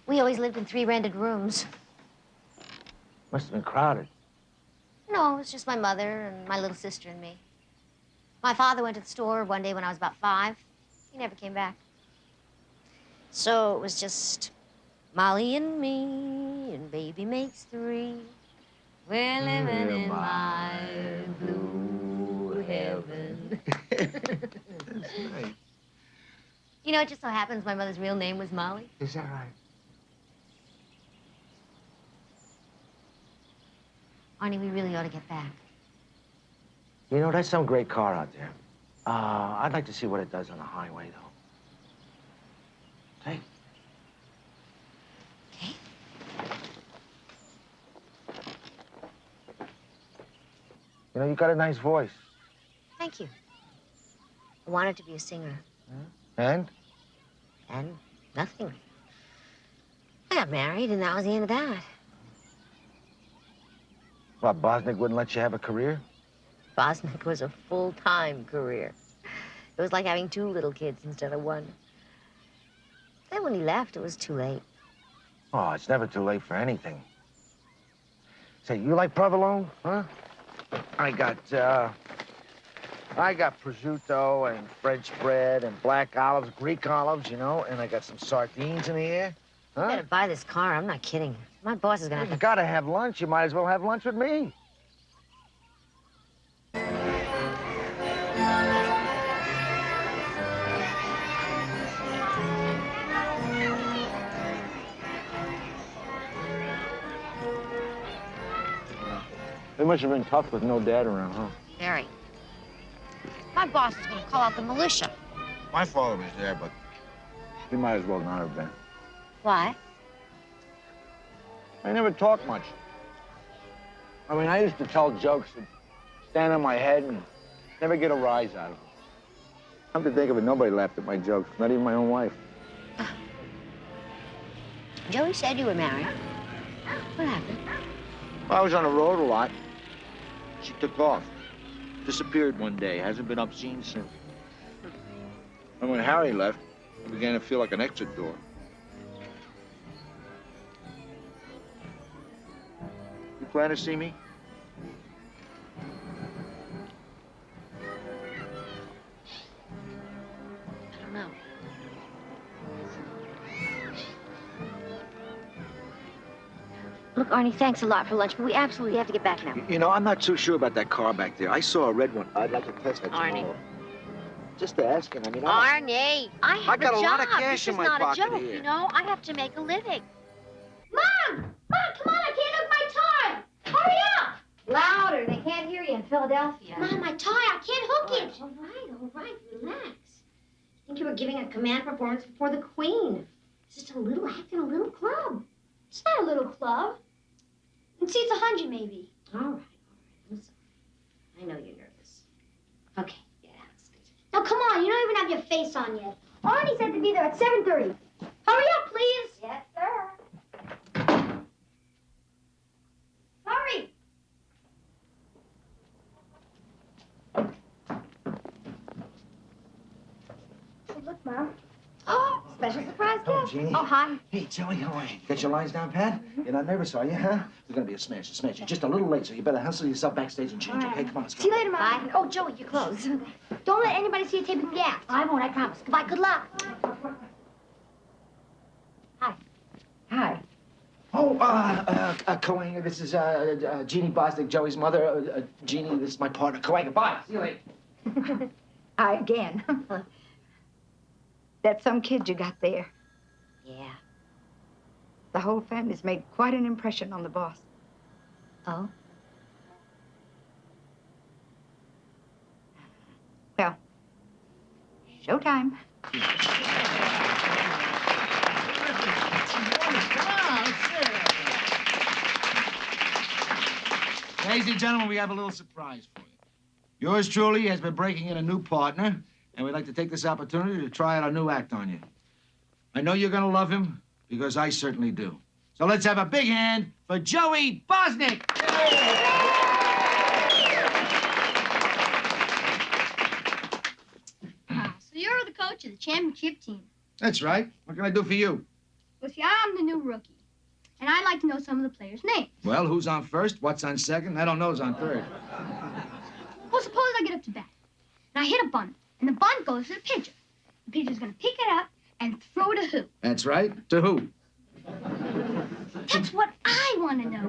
E: We always lived in 3 rented rooms.
I: Must have been crowded.
E: No, it was just my mother and my little sister and me. My father went to the store one day when I was about 5. He never came back. So it was just Molly and me, and baby makes 3. We're living in my blue heaven.
J: That's nice.
E: You know, it just so happens my mother's real name was Molly.
J: Is that right?
E: Arnie, we really ought to get back.
I: You know, that's some great car out there. I'd like to see what it does on the highway, though. Hey.
E: Okay.
I: You know, you got a nice voice.
E: Thank you. I wanted to be a singer.
I: And?
E: And nothing. I got married, and that was the end of that.
I: What, Bosnick wouldn't let you have a career?
E: Bosnick was a full-time career. It was like having 2 little kids instead of 1. Then when he left, it was too late.
I: Oh, it's never too late for anything. Say, you like provolone, huh? I got prosciutto and French bread and black olives, Greek olives, you know, and I got some sardines in the air.
E: You better buy this car. I'm not kidding. My boss is gonna
I: You
E: have to...
I: gotta have lunch. You might as well have lunch with me. It must have been tough with no dad around, huh?
E: Very. My boss is gonna call out the militia.
I: My father was there, but he might as well not have been.
E: Why?
I: I never talked much.
J: I mean, I used to tell jokes that stand on my head and never get a rise out of them. Come to think of it, nobody laughed at my jokes, not even my own wife.
E: Joey said you were married. What happened?
J: Well, I was on the road a lot. She took off. Disappeared one day. Hasn't been seen since. And when Harry left, it began to feel like an exit door. You plan to see me?
E: I don't know. Look, Arnie, thanks a lot for lunch, but we absolutely have to get back now.
J: You know, I'm not too sure about that car back there. I saw a red one. I'd like to test that
E: Arnie.
J: tomorrow. Just asking. I mean,
E: Arnie, I have
J: got a lot of
E: job.
J: cash
E: This
J: in my
E: is not
J: pocket
E: a joke,
J: here.
E: you know? I have to make a living.
D: Mom! Mom, come on, I can't look my tie! Hurry up!
A: Louder, they can't hear you in Philadelphia.
D: Mom, my tie, I can't hook it.
A: All right, relax. I think you were giving a command performance before the Queen. It's just a little act in a little club.
D: It's not a little club. It seats 100, maybe.
A: All right. I'm sorry. I know you're nervous. Okay, yeah, that's good.
D: Now, come on, you don't even have your face on yet. Arnie said to be there at 7:30. Hurry up, please.
A: Yes, sir.
D: Hurry. Oh, look, Mom.
A: Oh, special surprise
J: Oh,
A: gift.
J: Jeannie.
A: Oh, hi.
J: Hey, Joey, how are you? Got your lines down, Pat? You're not nervous, are you, huh? It's gonna be a smash, a smash. You're just a little late, so you better hustle yourself backstage and change, okay? Come on, let's go.
D: See you later, Mom.
A: Bye. Oh, Joey, you're close.
D: Don't let anybody see you taping the act.
A: I won't, I promise. Goodbye, good luck. Hi. Hi.
J: Oh, Coanga, this is Jeannie Bosnick, Joey's mother. Jeannie, this is my partner, Coanga. Bye. See you later.
K: Hi again. That's some kid you got there.
E: Yeah.
K: The whole family's made quite an impression on the boss.
E: Oh?
K: Well, showtime.
J: Ladies and gentlemen, we have a little surprise for you. Yours truly has been breaking in a new partner, and we'd like to take this opportunity to try out a new act on you. I know you're gonna love him, because I certainly do. So let's have a big hand for Joey Bosnick!
D: So you're the coach of the championship team.
J: That's right. What can I do for you?
D: Well, see, I'm the new rookie. And I'd like to know some of the players' names.
J: Well, who's on first? What's on second? I don't know who's on third.
D: Well, suppose I get up to bat. And I hit a bunt. And the bunt goes to the pitcher. The pitcher's going to pick it up and throw to who?
J: That's right. To who?
D: That's what I want to know.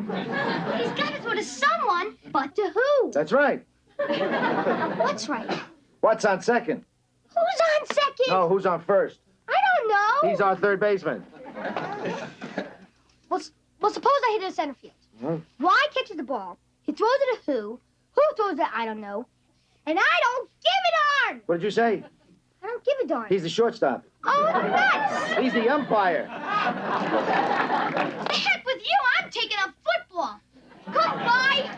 D: He's got to throw to someone, but to who?
J: That's right.
D: What's right?
J: What's on second?
D: Who's on second?
J: No, who's on first?
D: I don't know.
J: He's our third baseman.
D: Well, suppose I hit it in center field.
J: Hmm?
D: Why catches the ball? He throws it to who? Who throws it? I don't know. And I don't give a darn.
J: What did you say?
D: I don't give a darn.
J: He's the shortstop.
D: Oh, nuts!
J: He's the umpire.
D: The heck with you! I'm taking up football. Goodbye.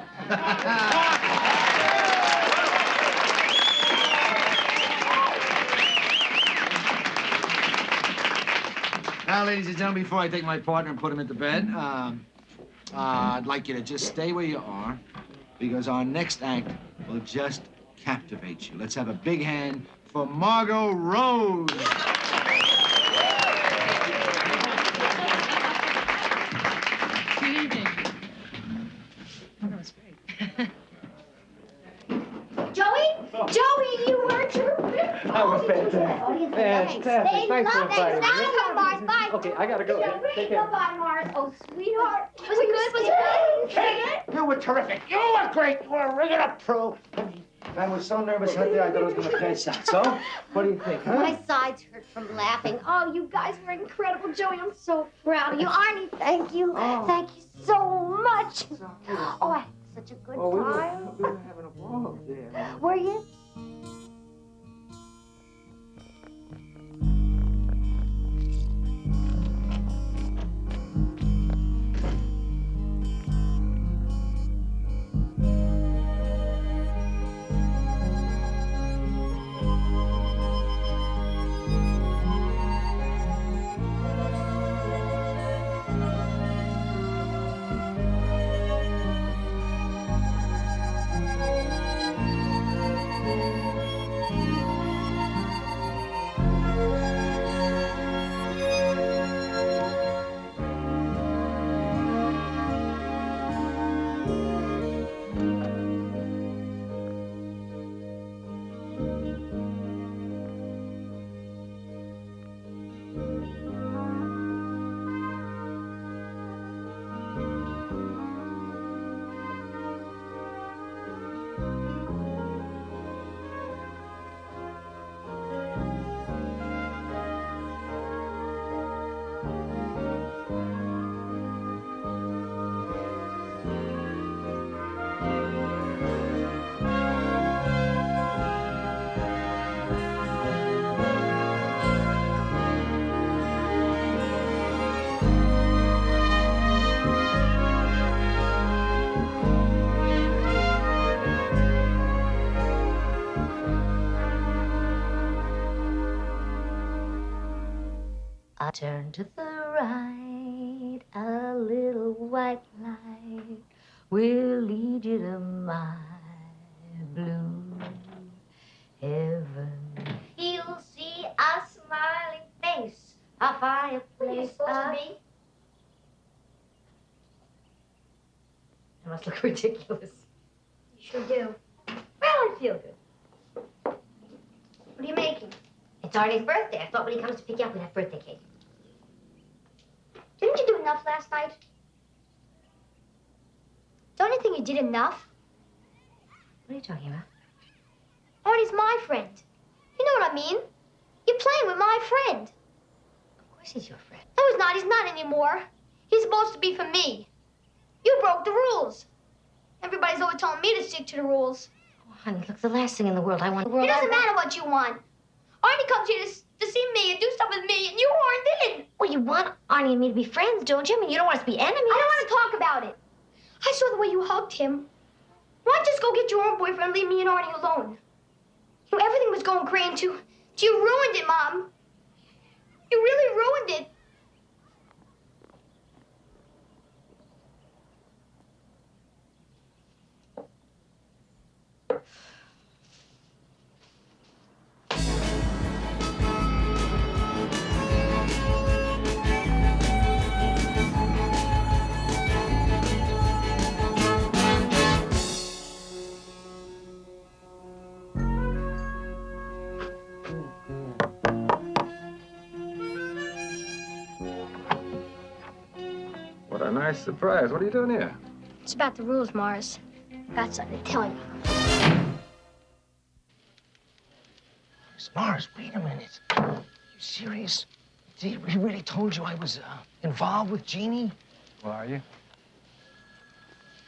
J: Now, ladies and gentlemen, before I take my partner and put him into bed, I'd like you to just stay where you are, because our next act will just captivate you. Let's have a big hand for Margot Rose.
O: Good evening.
A: Oh, that was great.
D: Joey? Joey, you were terrific.
O: That was fantastic. Fantastic. Thanks for inviting me.
D: Come, Mars. Bye.
O: Okay, I gotta go. Take care.
D: Goodbye, Mars. Oh, sweetheart. Was it good? Was it good?
J: You were terrific. You were great. You were a regular pro. I was so nervous out there, I thought I was going to pass out. So, what do you think, huh?
D: My sides hurt from laughing. Oh, you guys were incredible, Joey. I'm so proud of you. Arnie, thank you.
J: Oh.
D: Thank you so much. Oh, I had such a good
J: Oh,
D: time.
J: we were having a ball there.
D: Were you?
E: Turn to the right, a little white light will lead you to my blue heaven. You'll see a smiling face, a fireplace.
D: Who are you supposed to be?
E: I must look ridiculous.
D: You sure do.
E: Well, I feel good.
D: What are you making?
E: It's Arnie's birthday. I thought when he comes to pick you up, we'd have birthday cake.
D: Didn't you do enough last night? Don't you think you did enough?
E: What are you talking about?
D: Arnie's my friend. You know what I mean? You're playing with my friend.
E: Of course he's your friend.
D: No, he's not. He's not anymore. He's supposed to be for me. You broke the rules. Everybody's always telling me to stick to the rules.
E: Oh, honey, look, the last thing in the world I want...
D: It doesn't matter what you want. Arnie comes here to see me and do stuff with me, and you aren't in.
E: Well, you want Arnie and me to be friends, don't you? I mean, you don't want us to be enemies.
D: I don't want to talk about it. I saw the way you hugged him. Why don't you just go get your own boyfriend and leave me and Arnie alone? You know, everything was going great until you ruined it, Mom. You really ruined it.
I: What a nice surprise. What are you doing here?
D: It's about the rules, Mars. Got something to tell you.
J: Mars, wait a minute. You serious? He really told you I was involved with Jeannie?
I: Well, are you?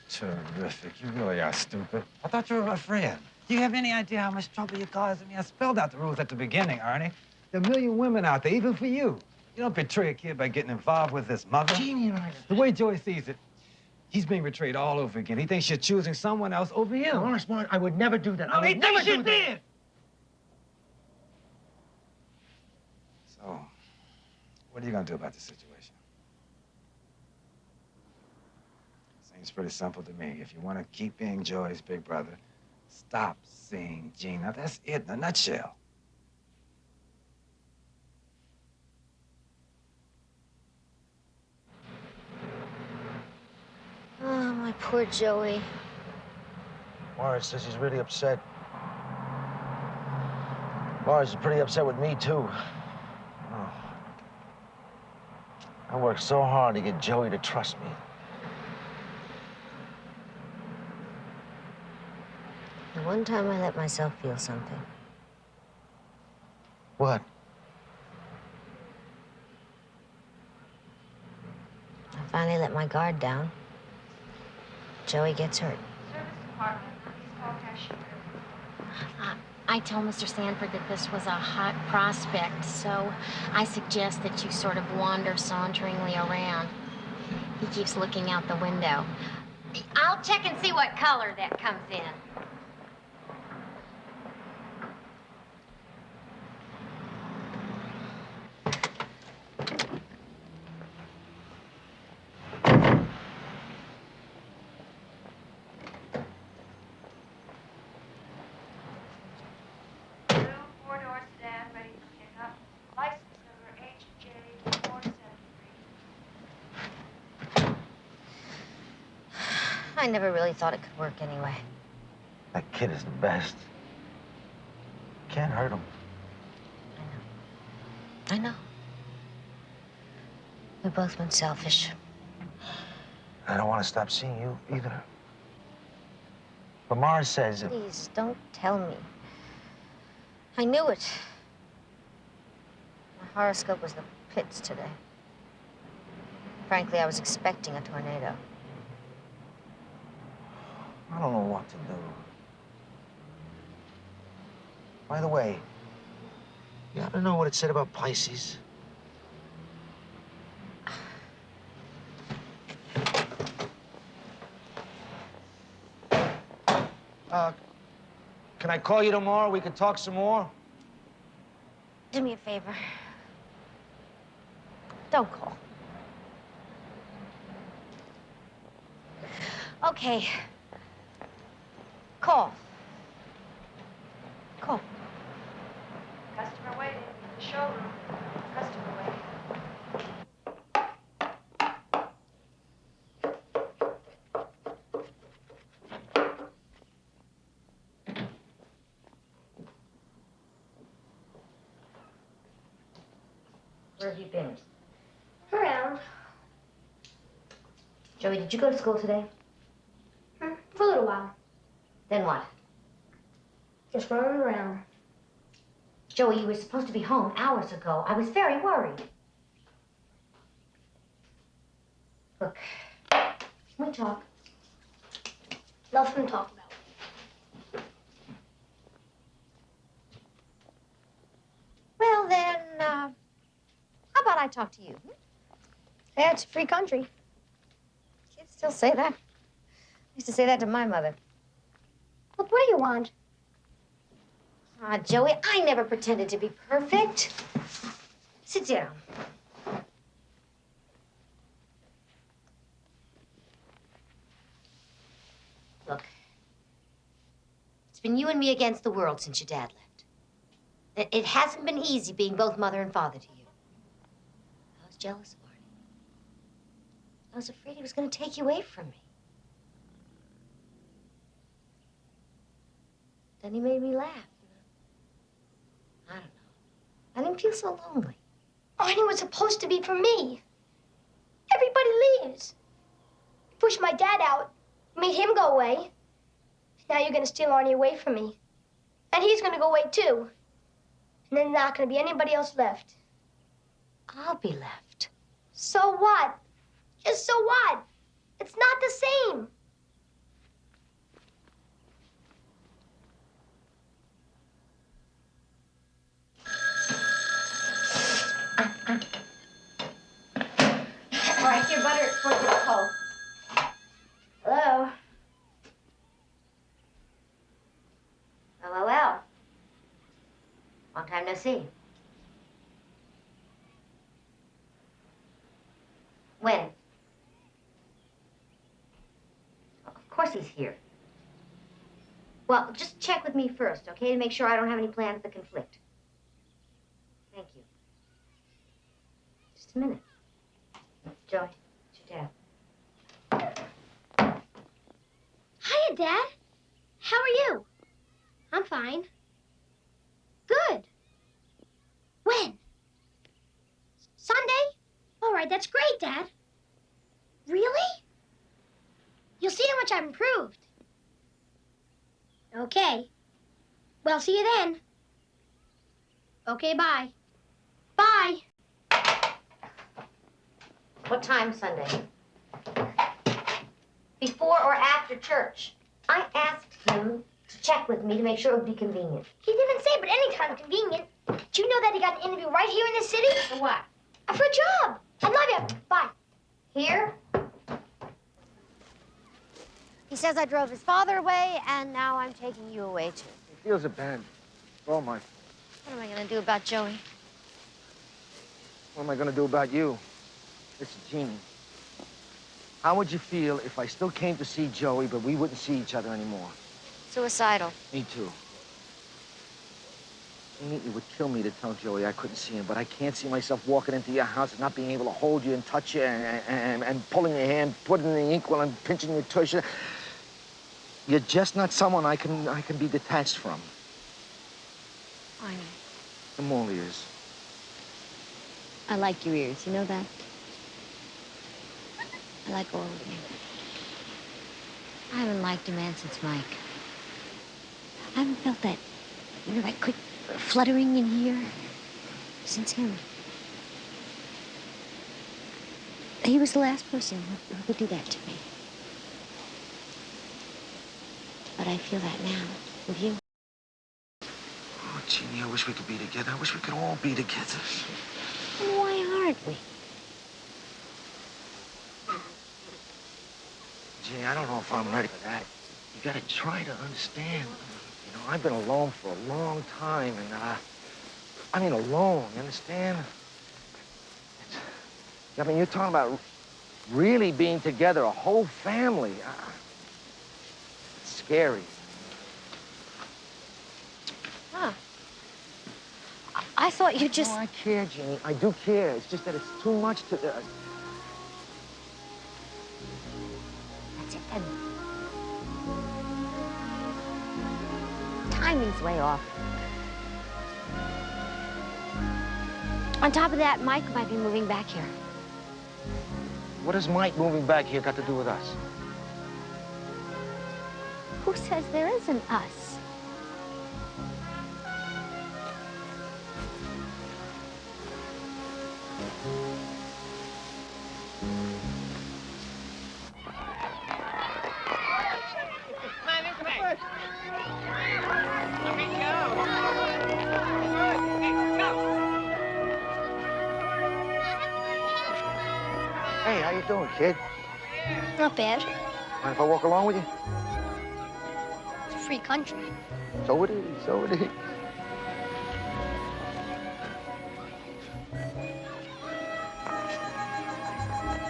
I: Terrific. You really are stupid. I thought you were my friend. Do you have any idea how much trouble you caused me? I spelled out the rules at the beginning, Arnie. There are a million women out there, even for you. You don't betray a kid by getting involved with his mother.
J: Jeannie and I...
I: The way Joey sees it, he's being betrayed all over again. He thinks you're choosing someone else over him.
J: Mars, I would never do that.
I: No,
J: I would
I: he
J: never
I: thinks you
J: do
I: did.
J: that.
I: So, what are you gonna do about the situation? Seems pretty simple to me. If you want to keep being Joey's big brother, stop seeing Gina. That's it in a nutshell.
E: Oh, my poor Joey.
J: Mars says he's really upset. Mars is pretty upset with me, too. Oh. I worked so hard to get Joey to trust me.
E: The one time I let myself feel something.
J: What?
E: I finally let my guard down. Joey gets hurt. I told Mr. Sanford that this was a hot prospect, so I suggest that you sort of wander saunteringly around. He keeps looking out the window. I'll check and see what color that comes in. I never really thought it could work anyway.
J: That kid is the best. Can't hurt him.
E: I know. We've both been selfish.
J: I don't want to stop seeing you either. But Mars says...
E: Please, don't tell me. I knew it. My horoscope was the pits today. Frankly, I was expecting a tornado.
J: I don't know what to do. By the way, you happen to know what it said about Pisces? Can I call you tomorrow? We can talk some more?
E: Do me a favor. Don't call. Okay. Call. Call.
A: Customer waiting in the showroom. Customer waiting. Where have you been?
D: Around.
A: Joey, did you go to school today?
D: For a little while.
A: Then what?
D: Just running around.
A: Joey, you were supposed to be home hours ago. I was very worried. Look, can we talk?
D: Nothing to talk about.
E: Well, then, how about I talk to you?
D: Yeah, it's a free country.
E: Kids still say that. I used to say that to my mother.
D: Look, what do you want?
E: Ah, Joey, I never pretended to be perfect. Sit down. Look, it's been you and me against the world since your dad left. It hasn't been easy being both mother and father to you. I was jealous of Arnie. I was afraid he was going to take you away from me. Then he made me laugh. I don't know. I didn't feel so lonely.
D: Arnie was supposed to be for me. Everybody leaves. You pushed my dad out, made him go away. Now you're gonna steal Arnie away from me. And he's gonna go away too. And then there's not gonna be anybody else left.
E: I'll be left.
D: So what? Just so what? It's not the same.
E: All right, here, butter before it gets cold.
D: Hello?
E: Well. Long time no see. When? Of course he's here. Well, just check with me first, okay, to make sure I don't have any plans that conflict. Thank you. Just a minute. Joey, it's your dad.
D: Hiya, Dad. How are you? I'm fine. Good. When? Sunday? All right, that's great, Dad. Really? You'll see how much I've improved. Okay. Well, see you then. Okay, bye. Bye.
E: What time Sunday? Before or after church? I asked him to check with me to make sure it would be convenient.
D: He didn't say, but anytime convenient. Do you know that he got an interview right here in this city?
E: For what?
D: For a job. I love you. Bye.
E: Here? He says I drove his father away, and now I'm taking you away, too.
J: He feels abandoned. It's all my fault.
L: What am I gonna do about Joey?
J: What am I gonna do about you? Listen, Jeannie. How would you feel if I still came to see Joey, but we wouldn't see each other anymore?
L: Suicidal.
J: Me too. Jeannie, it would kill me to tell Joey I couldn't see him, but I can't see myself walking into your house and not being able to hold you and touch you and pulling your hand, putting in the ink while I'm pinching your tush. You're just not someone I can be detached from.
L: Arnie,
J: I'm all ears.
L: I like your ears. You know that? I like all of you. I haven't liked a man since Mike. I haven't felt that, that quick fluttering in here since him. He was the last person who could do that to me. But I feel that now with you.
J: Oh, Jeannie, I wish we could be together. I wish we could all be together.
L: And why aren't we?
J: Jeannie, I don't know if I'm ready for that. You gotta try to understand. You know, I've been alone for a long time, and, I mean alone, you understand? I mean, you're talking about really being together, a whole family. It's scary.
L: Huh. I thought you just...
J: No, I care, Jeannie. I do care. It's just that it's too much to...
L: That's it, then. Timing's way off. On top of that, Mike might be moving back here.
J: What has Mike moving back here got to do with us?
L: Who says there isn't us?
J: Hey, how you doing, kid?
D: Not bad.
J: Mind if I walk along with you?
D: It's a free country.
J: So it is, so it is.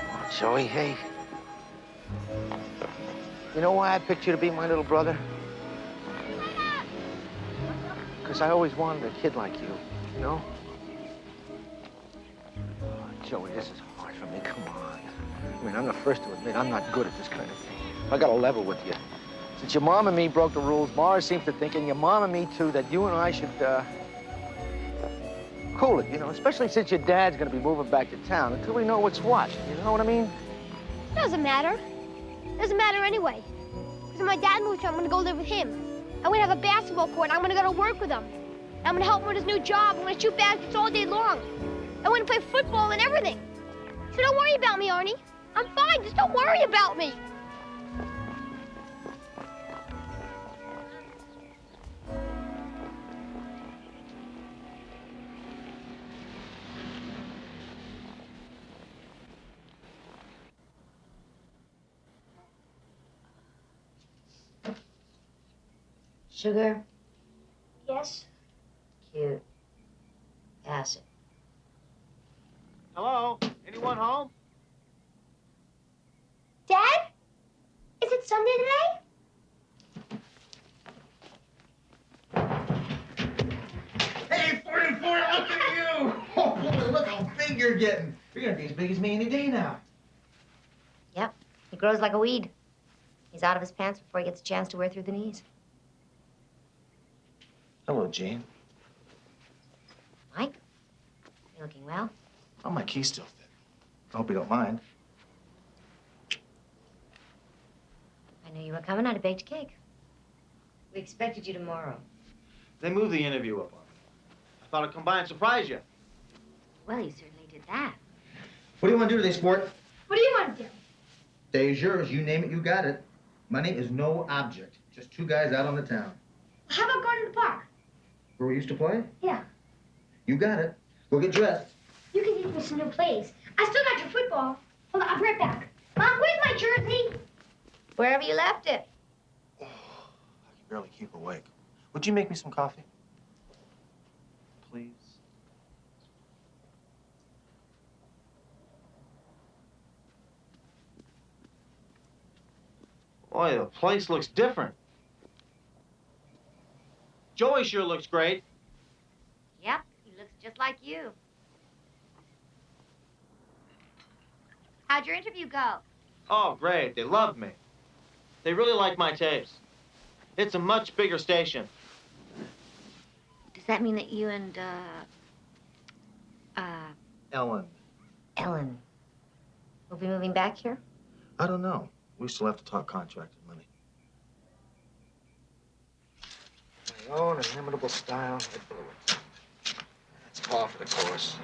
J: Oh, Joey, hey. You know why I picked you to be my little brother? Because I always wanted a kid like you know? Oh, Joey, this is hard for me, come on. I mean, I'm the first to admit I'm not good at this kind of thing. I got to level with you. Since your mom and me broke the rules, Mara seems to think, and your mom and me too, that you and I should, cool it, you know, especially since your dad's gonna be moving back to town until we know what's what, you know what I mean?
D: Doesn't matter. Doesn't matter anyway. Because when my dad moves here, I'm gonna go live with him. I'm gonna have a basketball court. I'm gonna go to work with him. I'm gonna help him with his new job. I'm gonna shoot baskets all day long. I'm gonna play football and everything. So don't worry about me, Arnie. I'm fine. Just don't worry about me.
A: Sugar?
D: Yes?
A: Cute. Pass it.
G: Hello? Anyone home?
D: Dad? Is it Sunday today?
J: Hey, 44, look at you! Oh, boy, look how big you're getting. You're gonna be as big as me any day now.
A: Yep. He grows like a weed. He's out of his pants before he gets a chance to wear through the knees.
J: Hello, Jane.
A: Mike? You looking well?
J: Oh, my key's still fit. I hope you don't mind.
A: I knew you were coming. I'd have baked a cake. We expected you tomorrow.
G: They moved the interview up on me. I thought I'd come by and surprise you.
A: Well, you certainly did that.
J: What do you want to do today, sport?
D: What do you want to do?
J: Day is yours. You name it, you got it. Money is no object. Just two guys out on the town.
D: How about going to the park?
J: Where we used to play?
D: Yeah.
J: You got it. Go get dressed.
D: You can teach me some new plays. I still got your football. Hold on, I'll be right back. Mom, where's my jersey?
A: Wherever you left it.
J: Oh, I can barely keep awake. Would you make me some coffee? Please.
G: Boy, the place looks different. Joey sure looks great.
A: Yep, he looks just like you. How'd your interview go?
G: Oh, great. They loved me. They really like my tapes. It's a much bigger station.
E: Does that mean that you and,
J: Ellen.
A: Ellen. Will be moving back here?
J: I don't know. We still have to talk contract and money. My own inimitable style, it blew it. That's par for the course.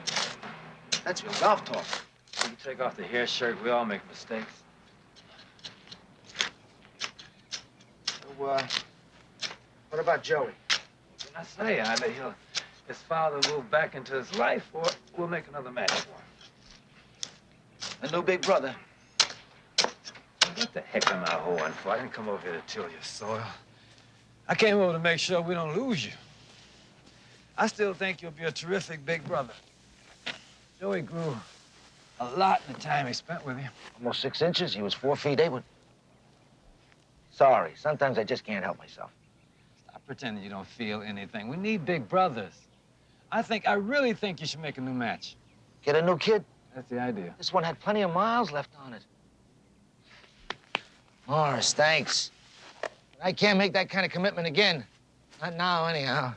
J: That's real golf talk.
I: You take off the hair shirt, we all make mistakes.
J: So, what about Joey?
I: What can I say? Either his father will move back into his life, or we'll make another match for him.
J: A new big brother.
I: What the heck am I hoeing for? I didn't come over here to till your soil. I came over to make sure we don't lose you. I still think you'll be a terrific big brother. Joey grew a lot in the time I spent with you.
J: Almost 6 inches. He was 4 feet 8. Sorry. Sometimes I just can't help myself.
I: Stop pretending you don't feel anything. We need big brothers. I really think you should make a new match.
J: Get a new kid?
I: That's the idea.
J: This one had plenty of miles left on it. Morris, thanks. I can't make that kind of commitment again. Not now, anyhow.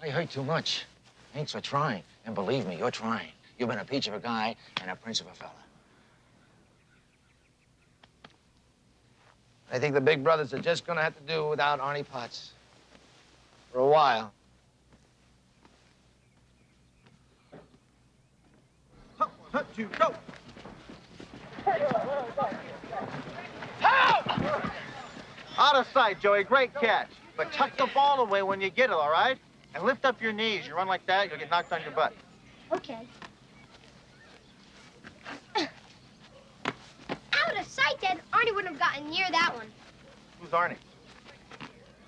J: I hurt too much. Thanks for trying. And believe me, you're trying. You've been a peach of a guy and a prince of a fella. I think the big brothers are just gonna have to do without Arnie Potts. For a while.
G: 1, 2, go! Out of sight, Joey. Great catch. But tuck the ball away when you get it, all right? And lift up your knees. You run like that, you'll get knocked on your butt.
D: Okay. Out of sight, Dad. Arnie wouldn't have gotten near that one.
G: Who's Arnie?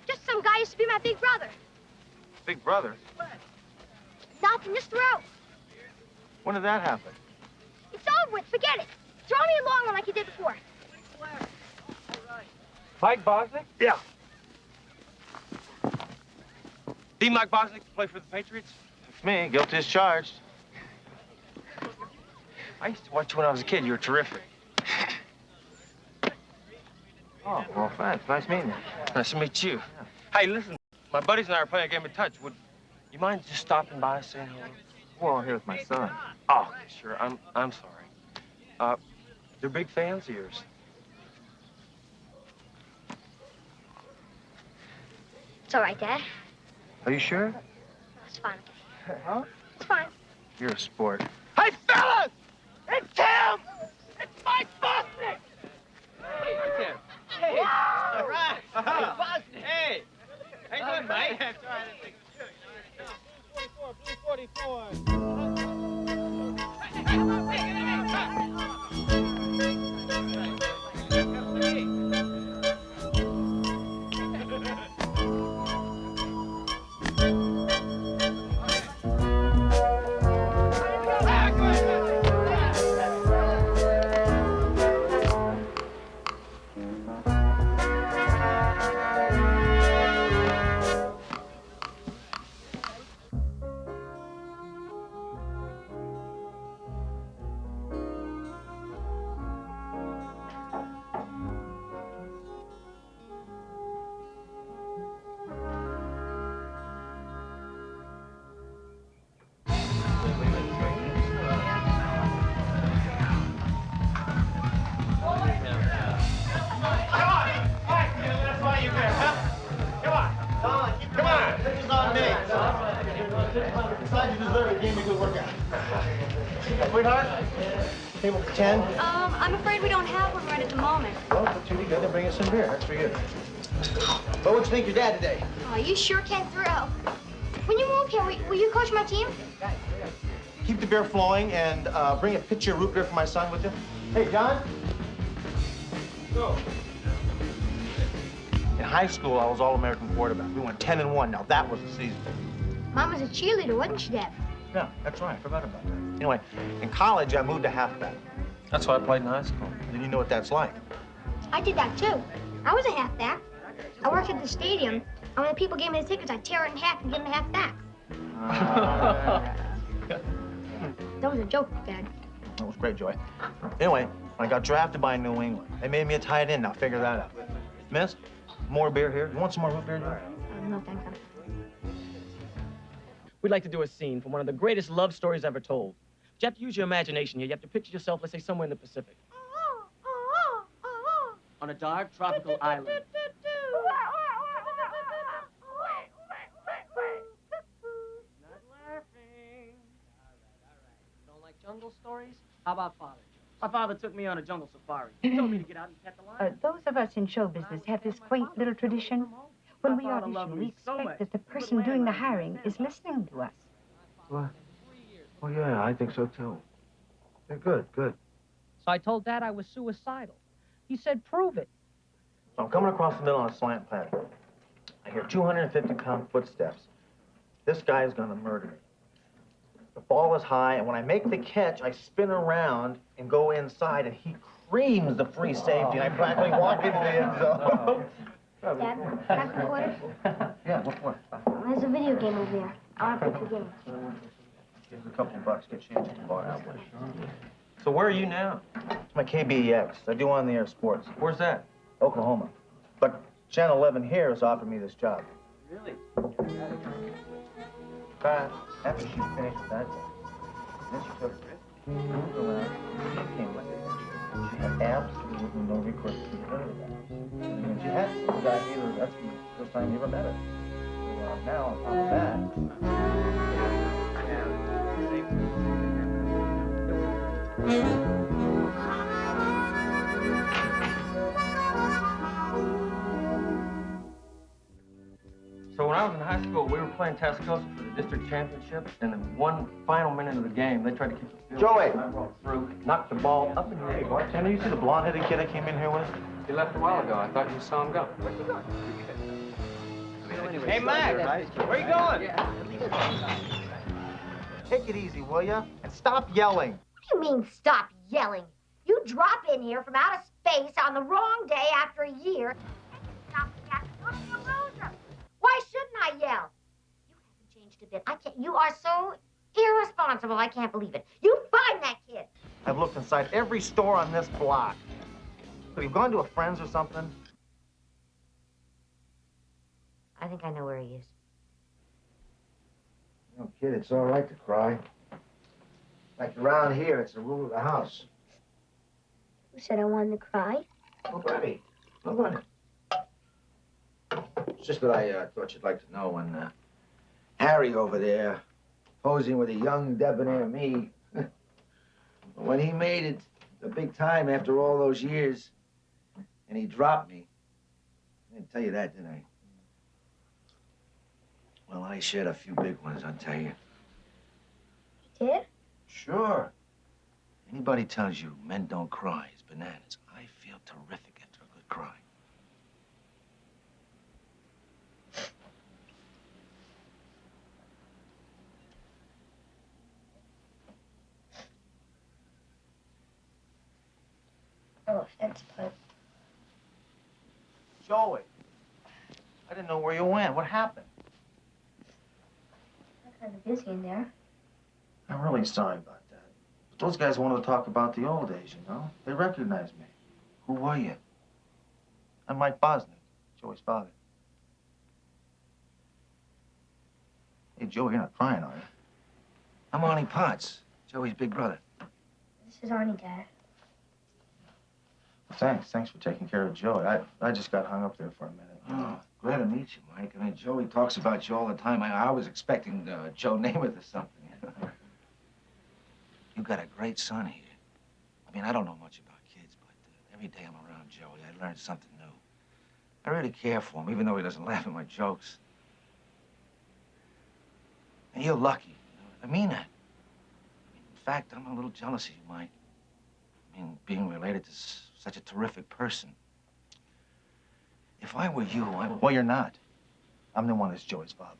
D: Just some guy used to be my big brother.
G: Big brother?
D: Nothing, just throw.
G: When did that happen?
D: It's over with. Forget it. Throw me a long one like you did before.
P: Mike Bosnick?
G: Yeah.
P: The Mike Bosnick play for the Patriots?
G: It's me. Guilty as charged.
P: I used to watch you when I was a kid. You were terrific.
G: Oh, well, thanks. Nice meeting you.
P: Nice to meet you. Yeah. Hey, listen, my buddies and I are playing a game of touch. Would you mind just stopping by and saying hello?
G: Well, I'm here with my son.
P: Oh, sure. I'm sorry. They're big fans of yours.
D: It's all right, Dad.
G: Are you sure?
D: It's fine.
G: Huh?
D: It's fine.
G: You're a sport.
P: Hey, fellas! It's him! It's Mike Bosnick! It's him. Hey! All right! Bosnick! Hey! How you doing, Mike? Blue 44.
G: Besides, you deserve it. Gave me a good workout. Sweetheart, table for 10.
D: I'm afraid we don't have one right at the moment.
G: Well, put 2 together, bring us some beer. That's for you. But what'd you think of your dad today?
D: Oh, you sure can throw. When you move here, will you coach my team?
G: Keep the beer flowing and bring a pitcher of root beer for my son with you. Hey, John. Go. In high school, I was All-American quarterback. We went 10-1. Now, that was the season.
D: Mom was a cheerleader, wasn't she, Dad?
G: Yeah, that's right. I forgot about that. Anyway, in college, I moved to halfback.
P: That's why I played in high school.
G: Then you know what that's like.
D: I did that, too. I was a halfback. I worked at the stadium, and when the people gave me the tickets, I'd tear it in half and give them a half back. That was a joke, Dad.
G: That was great, Joy. Anyway, I got drafted by New England. They made me a tight end. Now, figure that out. Miss, more beer here. You want some more root beer, Joy?
D: No, thanks.
Q: We'd like to do a scene from one of the greatest love stories ever told. But you have to use your imagination here. You have to picture yourself, let's say, somewhere in the Pacific. On a dark, tropical island. Not laughing. All right. Don't like jungle stories? How about Father? My father took me on a jungle safari. He told me to get out and pet the lion.
K: Those of us in show business have this quaint little tradition. When we audition, we expect that the person doing the hiring is listening to us.
J: What? Oh, yeah, I think so, too. Yeah, good.
Q: So I told Dad I was suicidal. He said, prove it.
G: So I'm coming across the middle on a slant pattern. I hear 250-pound footsteps. This guy is going to murder me.
J: The ball is high, and when I make the catch, I spin around and go inside, and he creams the free safety, and I practically walk into the end zone.
D: Dad, can I have a quarter?
J: Yeah, what for?
D: There's a video game over there. I want to play 2 games.
J: Here's a couple bucks. Get changed at the bar now, please. So where are you now? It's my KBEX. I do on-the-air sports. Where's that? Oklahoma. But Channel 11 here has offered me this job.
Q: Really?
J: After she finished with that, then she took moved around, she came with it. She had absolutely no recourse to get rid of that. And when she had some guy either, that's the first time you ever met her. So now, on top of
I: So when I was in high school, we were playing Tascosa for the district championship, and in one final minute of the game, they tried to keep the field.
J: Joey!
I: I broke through.
J: knocked the ball up in the air. Bartender, you see the blonde-headed kid I came in here with?
F: He left a while ago. I thought you saw him go.
P: Hey, Mac, where you going?
J: Take it easy, will ya? And stop yelling.
D: What do you mean, stop yelling? You drop in here from outer space on the wrong day after a year. Stop the cat from looking a loser. Why shouldn't I yell? You haven't changed a bit. I can't. You are so irresponsible. I can't believe it. You find that kid.
J: I've looked inside every store on this block. Have you gone to a friend's or something?
E: I think I know where he is.
J: No, kid, it's all right to cry. Like around here, it's the rule of the house.
D: Who said I wanted to cry?
J: Nobody. Nobody. It's just that I thought you'd like to know when Harry over there, posing with a young debonair me, when he made it the big time after all those years, and he dropped me. I didn't tell you that, did I? Well, I shared a few big ones, I'll tell you.
D: You did?
J: Sure. Anybody tells you men don't cry is bananas. I feel terrific after a good cry.
D: No offense, but
J: Joey, I didn't know where you went. What happened?
D: I'm kind of busy in there.
J: I'm really sorry about that. But those guys wanted to talk about the old days, you know? They recognized me. Who were you? I'm Mike Bosnick, Joey's father. Hey, Joey, you're not crying, are you? I'm Arnie Potts, Joey's big brother.
D: This is Arnie, Dad.
J: Thanks for taking care of Joey. I just got hung up there for a minute. Oh, glad to meet you, Mike. I mean, Joey talks about you all the time. I was expecting Joe Namath or something. You got a great son here. I mean, I don't know much about kids, but every day I'm around Joey, I learn something new. I really care for him, even though he doesn't laugh at my jokes. And you're lucky. You know? I mean that. In fact, I'm a little jealous of you, Mike. I mean, being related to such a terrific person. If I were you, I would... Well, you're not. I'm the one that's Joey's father.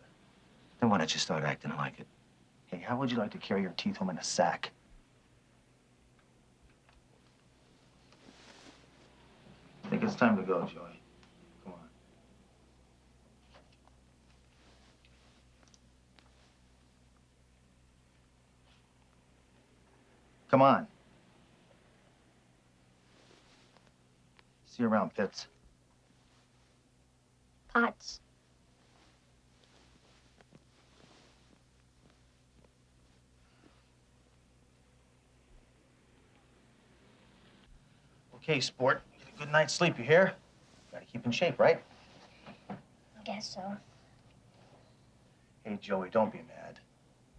J: Then why don't you start acting like it? Hey, how would you like to carry your teeth home in a sack? I think it's time to go, Joey. Come on. Come on. See you around, Pitts.
D: Potts.
J: Okay, sport. Get a good night's sleep, you hear? Gotta keep in shape, right?
D: I guess so.
J: Hey, Joey, don't be mad.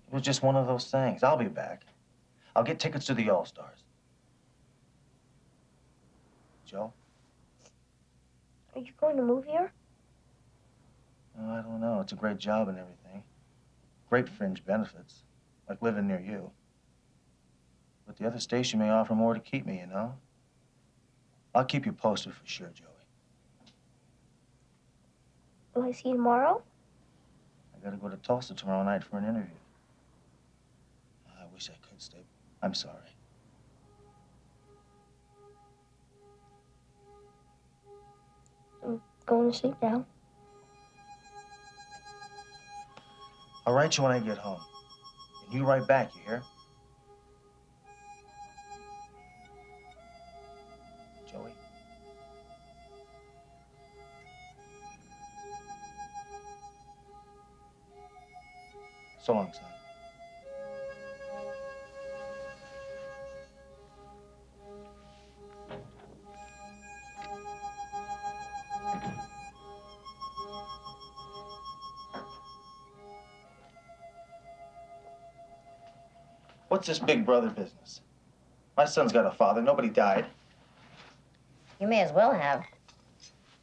J: It was just one of those things. I'll be back. I'll get tickets to the All-Stars. Joe?
D: Are you going to move here?
J: Oh, I don't know. It's a great job and everything. Great fringe benefits, like living near you. But the other station may offer more to keep me, you know? I'll keep you posted for sure, Joey.
D: Will I see you tomorrow?
J: I gotta go to Tulsa tomorrow night for an interview. wish I could stay. I'm sorry.
D: I'm going to sleep now.
J: I'll write you when I get home. And you write back, you hear? Joey? So long, son. What's this big brother business? My son's got a father. Nobody died.
A: You may as well have.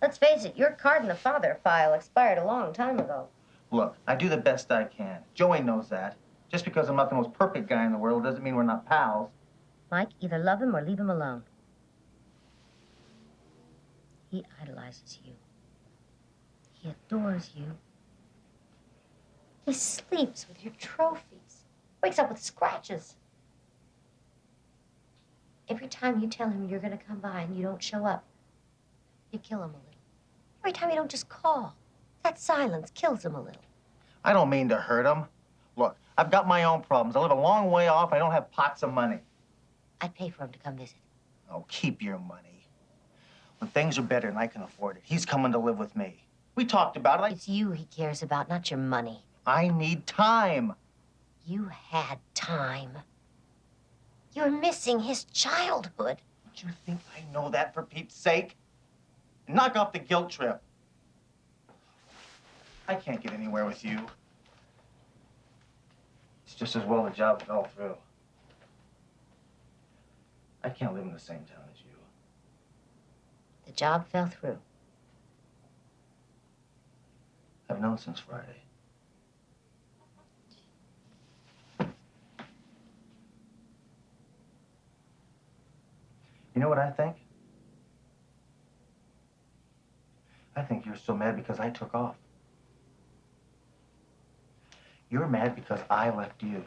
A: Let's face it, your card in the father file expired a long time ago.
J: Look, I do the best I can. Joey knows that. Just because I'm not the most perfect guy in the world doesn't mean we're not pals.
A: Mike, either love him or leave him alone. He idolizes you. He adores you. He sleeps with your trophies. Wakes up with scratches. Every time you tell him you're going to come by and you don't show up, you kill him a little. Every time you don't just call, that silence kills him a little.
J: I don't mean to hurt him. Look, I've got my own problems. I live a long way off. I don't have pots of money.
A: I'd pay for him to come visit.
J: Oh, keep your money. When things are better and I can afford it, he's coming to live with me. We talked about it.
A: It's you he cares about, not your money.
J: I need time.
A: You had time. You're missing his childhood.
J: Don't you think I know that, for Pete's sake? Knock off the guilt trip. I can't get anywhere with you. It's just as well the job fell through. I can't live in the same town as you.
A: The job fell through.
J: I've known since Friday. You know what I think? I think you're so mad because I took off. You're mad because I left you.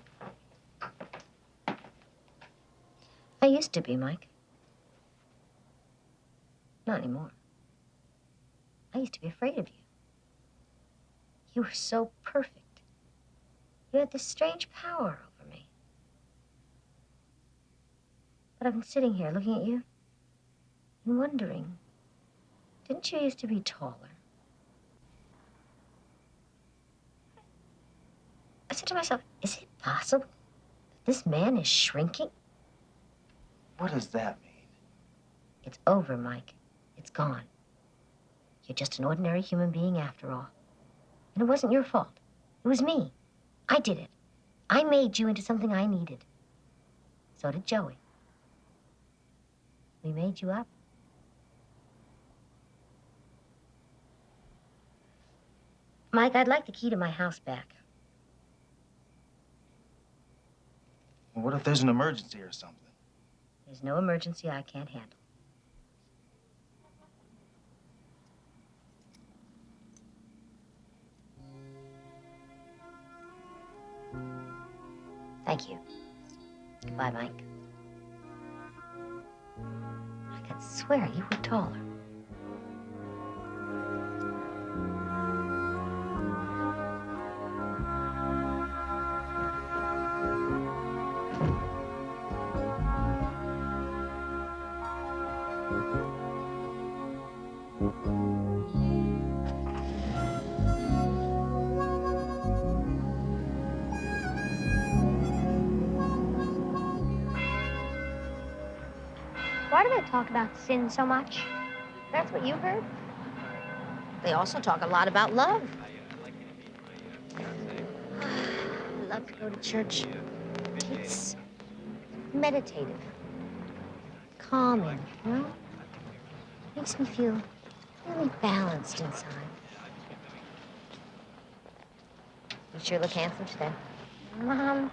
A: I used to be, Mike. Not anymore. I used to be afraid of you. You were so perfect. You had this strange power over me. But I've been sitting here looking at you and wondering, didn't you used to be taller? I said to myself, is it possible that this man is shrinking?
J: What does that mean?
A: It's over, Mike. It's gone. You're just an ordinary human being after all. And it wasn't your fault. It was me. I did it. I made you into something I needed. So did Joey. We made you up. Mike, I'd like the key to my house back.
J: Well, what if there's an emergency or something?
A: There's no emergency I can't handle. Thank you. Goodbye, Mike. I could swear you were taller.
D: Why do they talk about sin so much? That's what you heard?
A: They also talk a lot about love. I love to go to church. It's meditative, calming, you know? Makes me feel really balanced inside. You sure look handsome today.
D: Mom.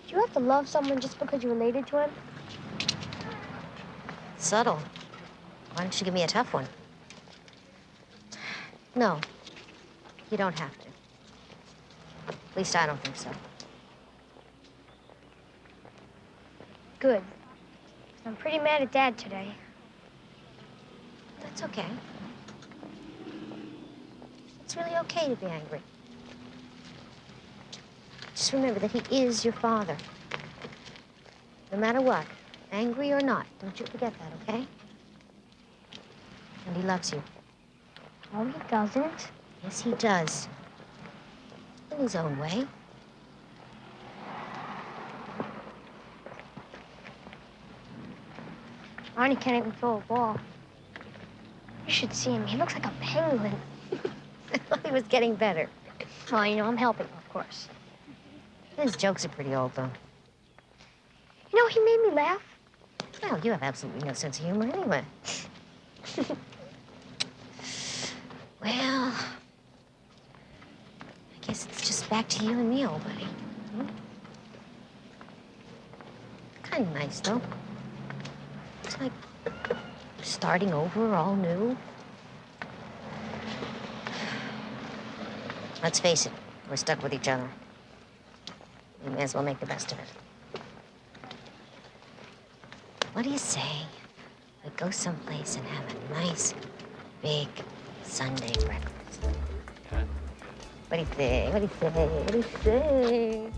D: Do you have to love someone just because you're related to him?
A: Subtle. Why don't you give me a tough one? No, you don't have to. At least I don't think so.
D: Good. I'm pretty mad at Dad today.
A: That's okay. It's really okay to be angry. Just remember that he is your father. No matter what, angry or not, don't you forget that, okay? And he loves you.
D: No, he doesn't.
A: Yes, he does. In his own way.
D: Arnie can't even throw a ball. You should see him. He looks like a penguin.
A: I thought he was getting better.
D: Well, you know, I'm helping him, of course.
A: His jokes are pretty old, though.
D: You know, he made me laugh.
A: Well, you have absolutely no sense of humor anyway. Well, I guess it's just back to you and me, old buddy. Kind of nice, though. It's like starting over, all new. Let's face it, we're stuck with each other. We may as well make the best of it. What do you say we go someplace and have a nice, big Sunday breakfast? What do you say? What do you say? What do you say?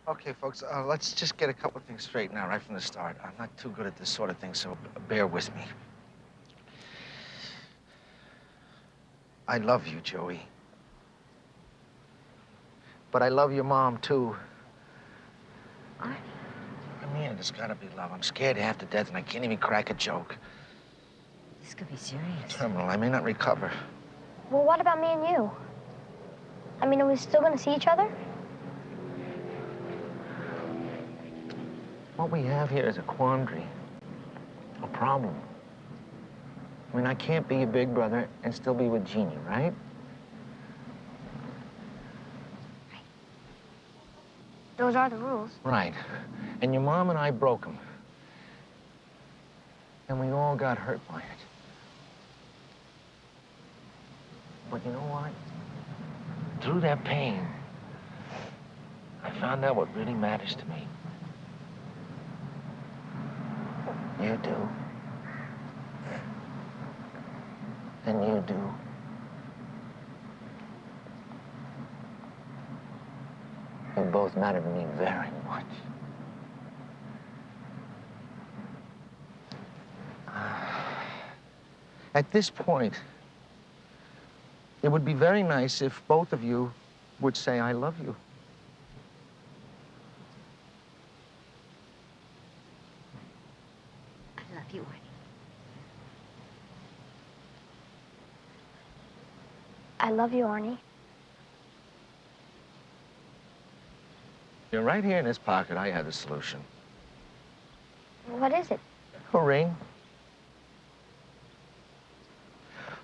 J: Okay, folks, let's just get a couple of things straight now, right from the start. I'm not too good at this sort of thing, so bear with me. I love you, Joey. But I love your mom, too.
A: Arnie.
J: I mean, it's gotta be love. I'm scared half to death, and I can't even crack a joke.
A: This could be serious.
J: Terminal, I may not recover.
D: Well, what about me and you? I mean, are we still gonna see each other?
J: What we have here is a quandary, a problem. I mean, I can't be your big brother and still be with Jeannie, right?
D: Those are the rules.
J: Right. And your mom and I broke them. And we all got hurt by it. But you know what? Through that pain, I found out what really matters to me. You do. And you do. You both matter to me very much. At this point, it would be very nice if both of you would say, I love you.
A: I love you, Arnie.
D: I love you, Arnie.
J: You're right here in this pocket. I have the solution.
D: What is it?
J: A ring.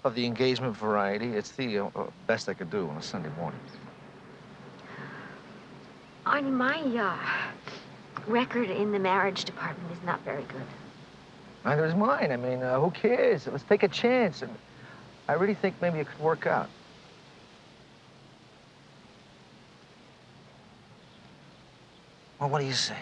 J: Of the engagement variety. It's the best I could do on a Sunday morning.
A: Arnie, my record in the marriage department is not very good.
J: Neither is mine. I mean, who cares? Let's take a chance. And I really think maybe it could work out. Well, what do you say?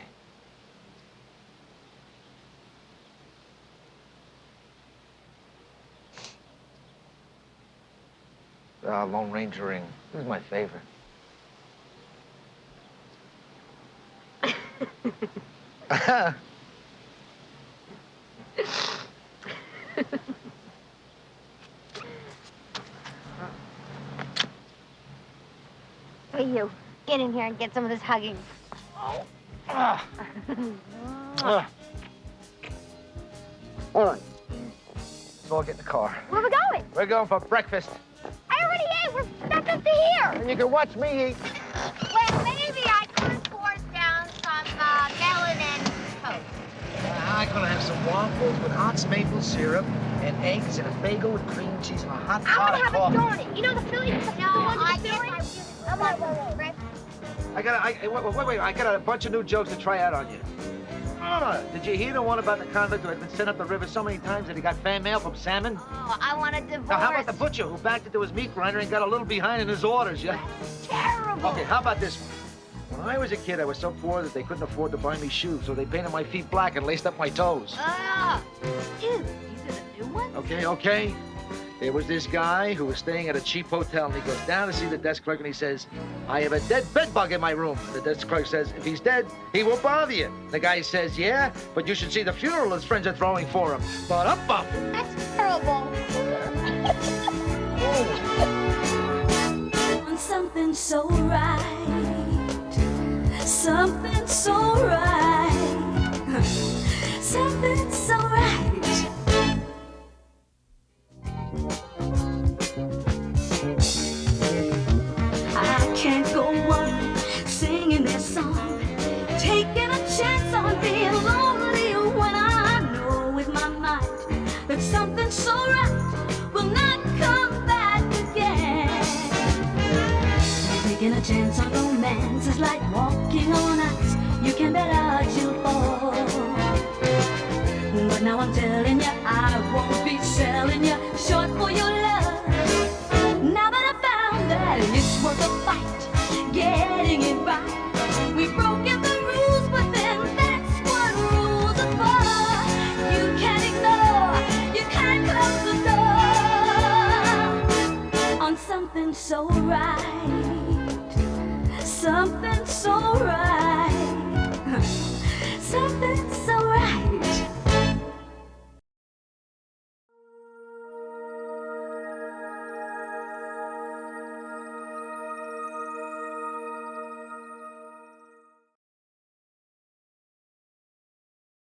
J: Lone Ranger ring. This is my favorite.
D: Hey, you. Get in here and get some of this hugging.
J: All right. Let's all get in the car.
D: Where are we going?
J: We're going for breakfast.
D: I already Hey, we're back up to here.
J: And you can watch me eat.
D: Well, maybe I could force down some melon and toast.
J: I'm gonna have some waffles with hot maple syrup and eggs and a bagel with cream cheese and a hot
D: I'm
J: pot
D: gonna
J: of
D: have
J: coffee.
D: a donut. You know the Philly? No, I guess I want some bread.
J: Wait, I got a bunch of new jokes to try out on you. Did you hear the one about the convict who had been sent up the river so many times that he got fan mail from salmon?
D: Oh, I want a divorce.
J: Now, how about the butcher who backed into his meat grinder and got a little behind in his orders, yeah?
D: Terrible.
J: Okay, how about this one? When I was a kid, I was so poor that they couldn't afford to buy me shoes, so they painted my feet black and laced up my toes.
D: Dude, these are the new ones?
J: Okay. There was this guy who was staying at a cheap hotel, and he goes down to see the desk clerk, and he says, I have a dead bed bug in my room. The desk clerk says, if he's dead, he won't bother you. The guy says, yeah, but you should see the funeral his friends are throwing for him. But up.
D: That's terrible.
R: On something so right, something so right, something so right. I can't go on singing this song, taking a chance on being lonely when I know with my mind that something so right will not come back again. Taking a chance on romance is like walking on ice. You can bet out you'll fall. But now I'm telling you, I won't be selling you short for your love. Now that I found that it's worth a fight, getting it right. We've broken the rules, but then that's what rules are for. You can't ignore, you can't close the door on something so right, something so right.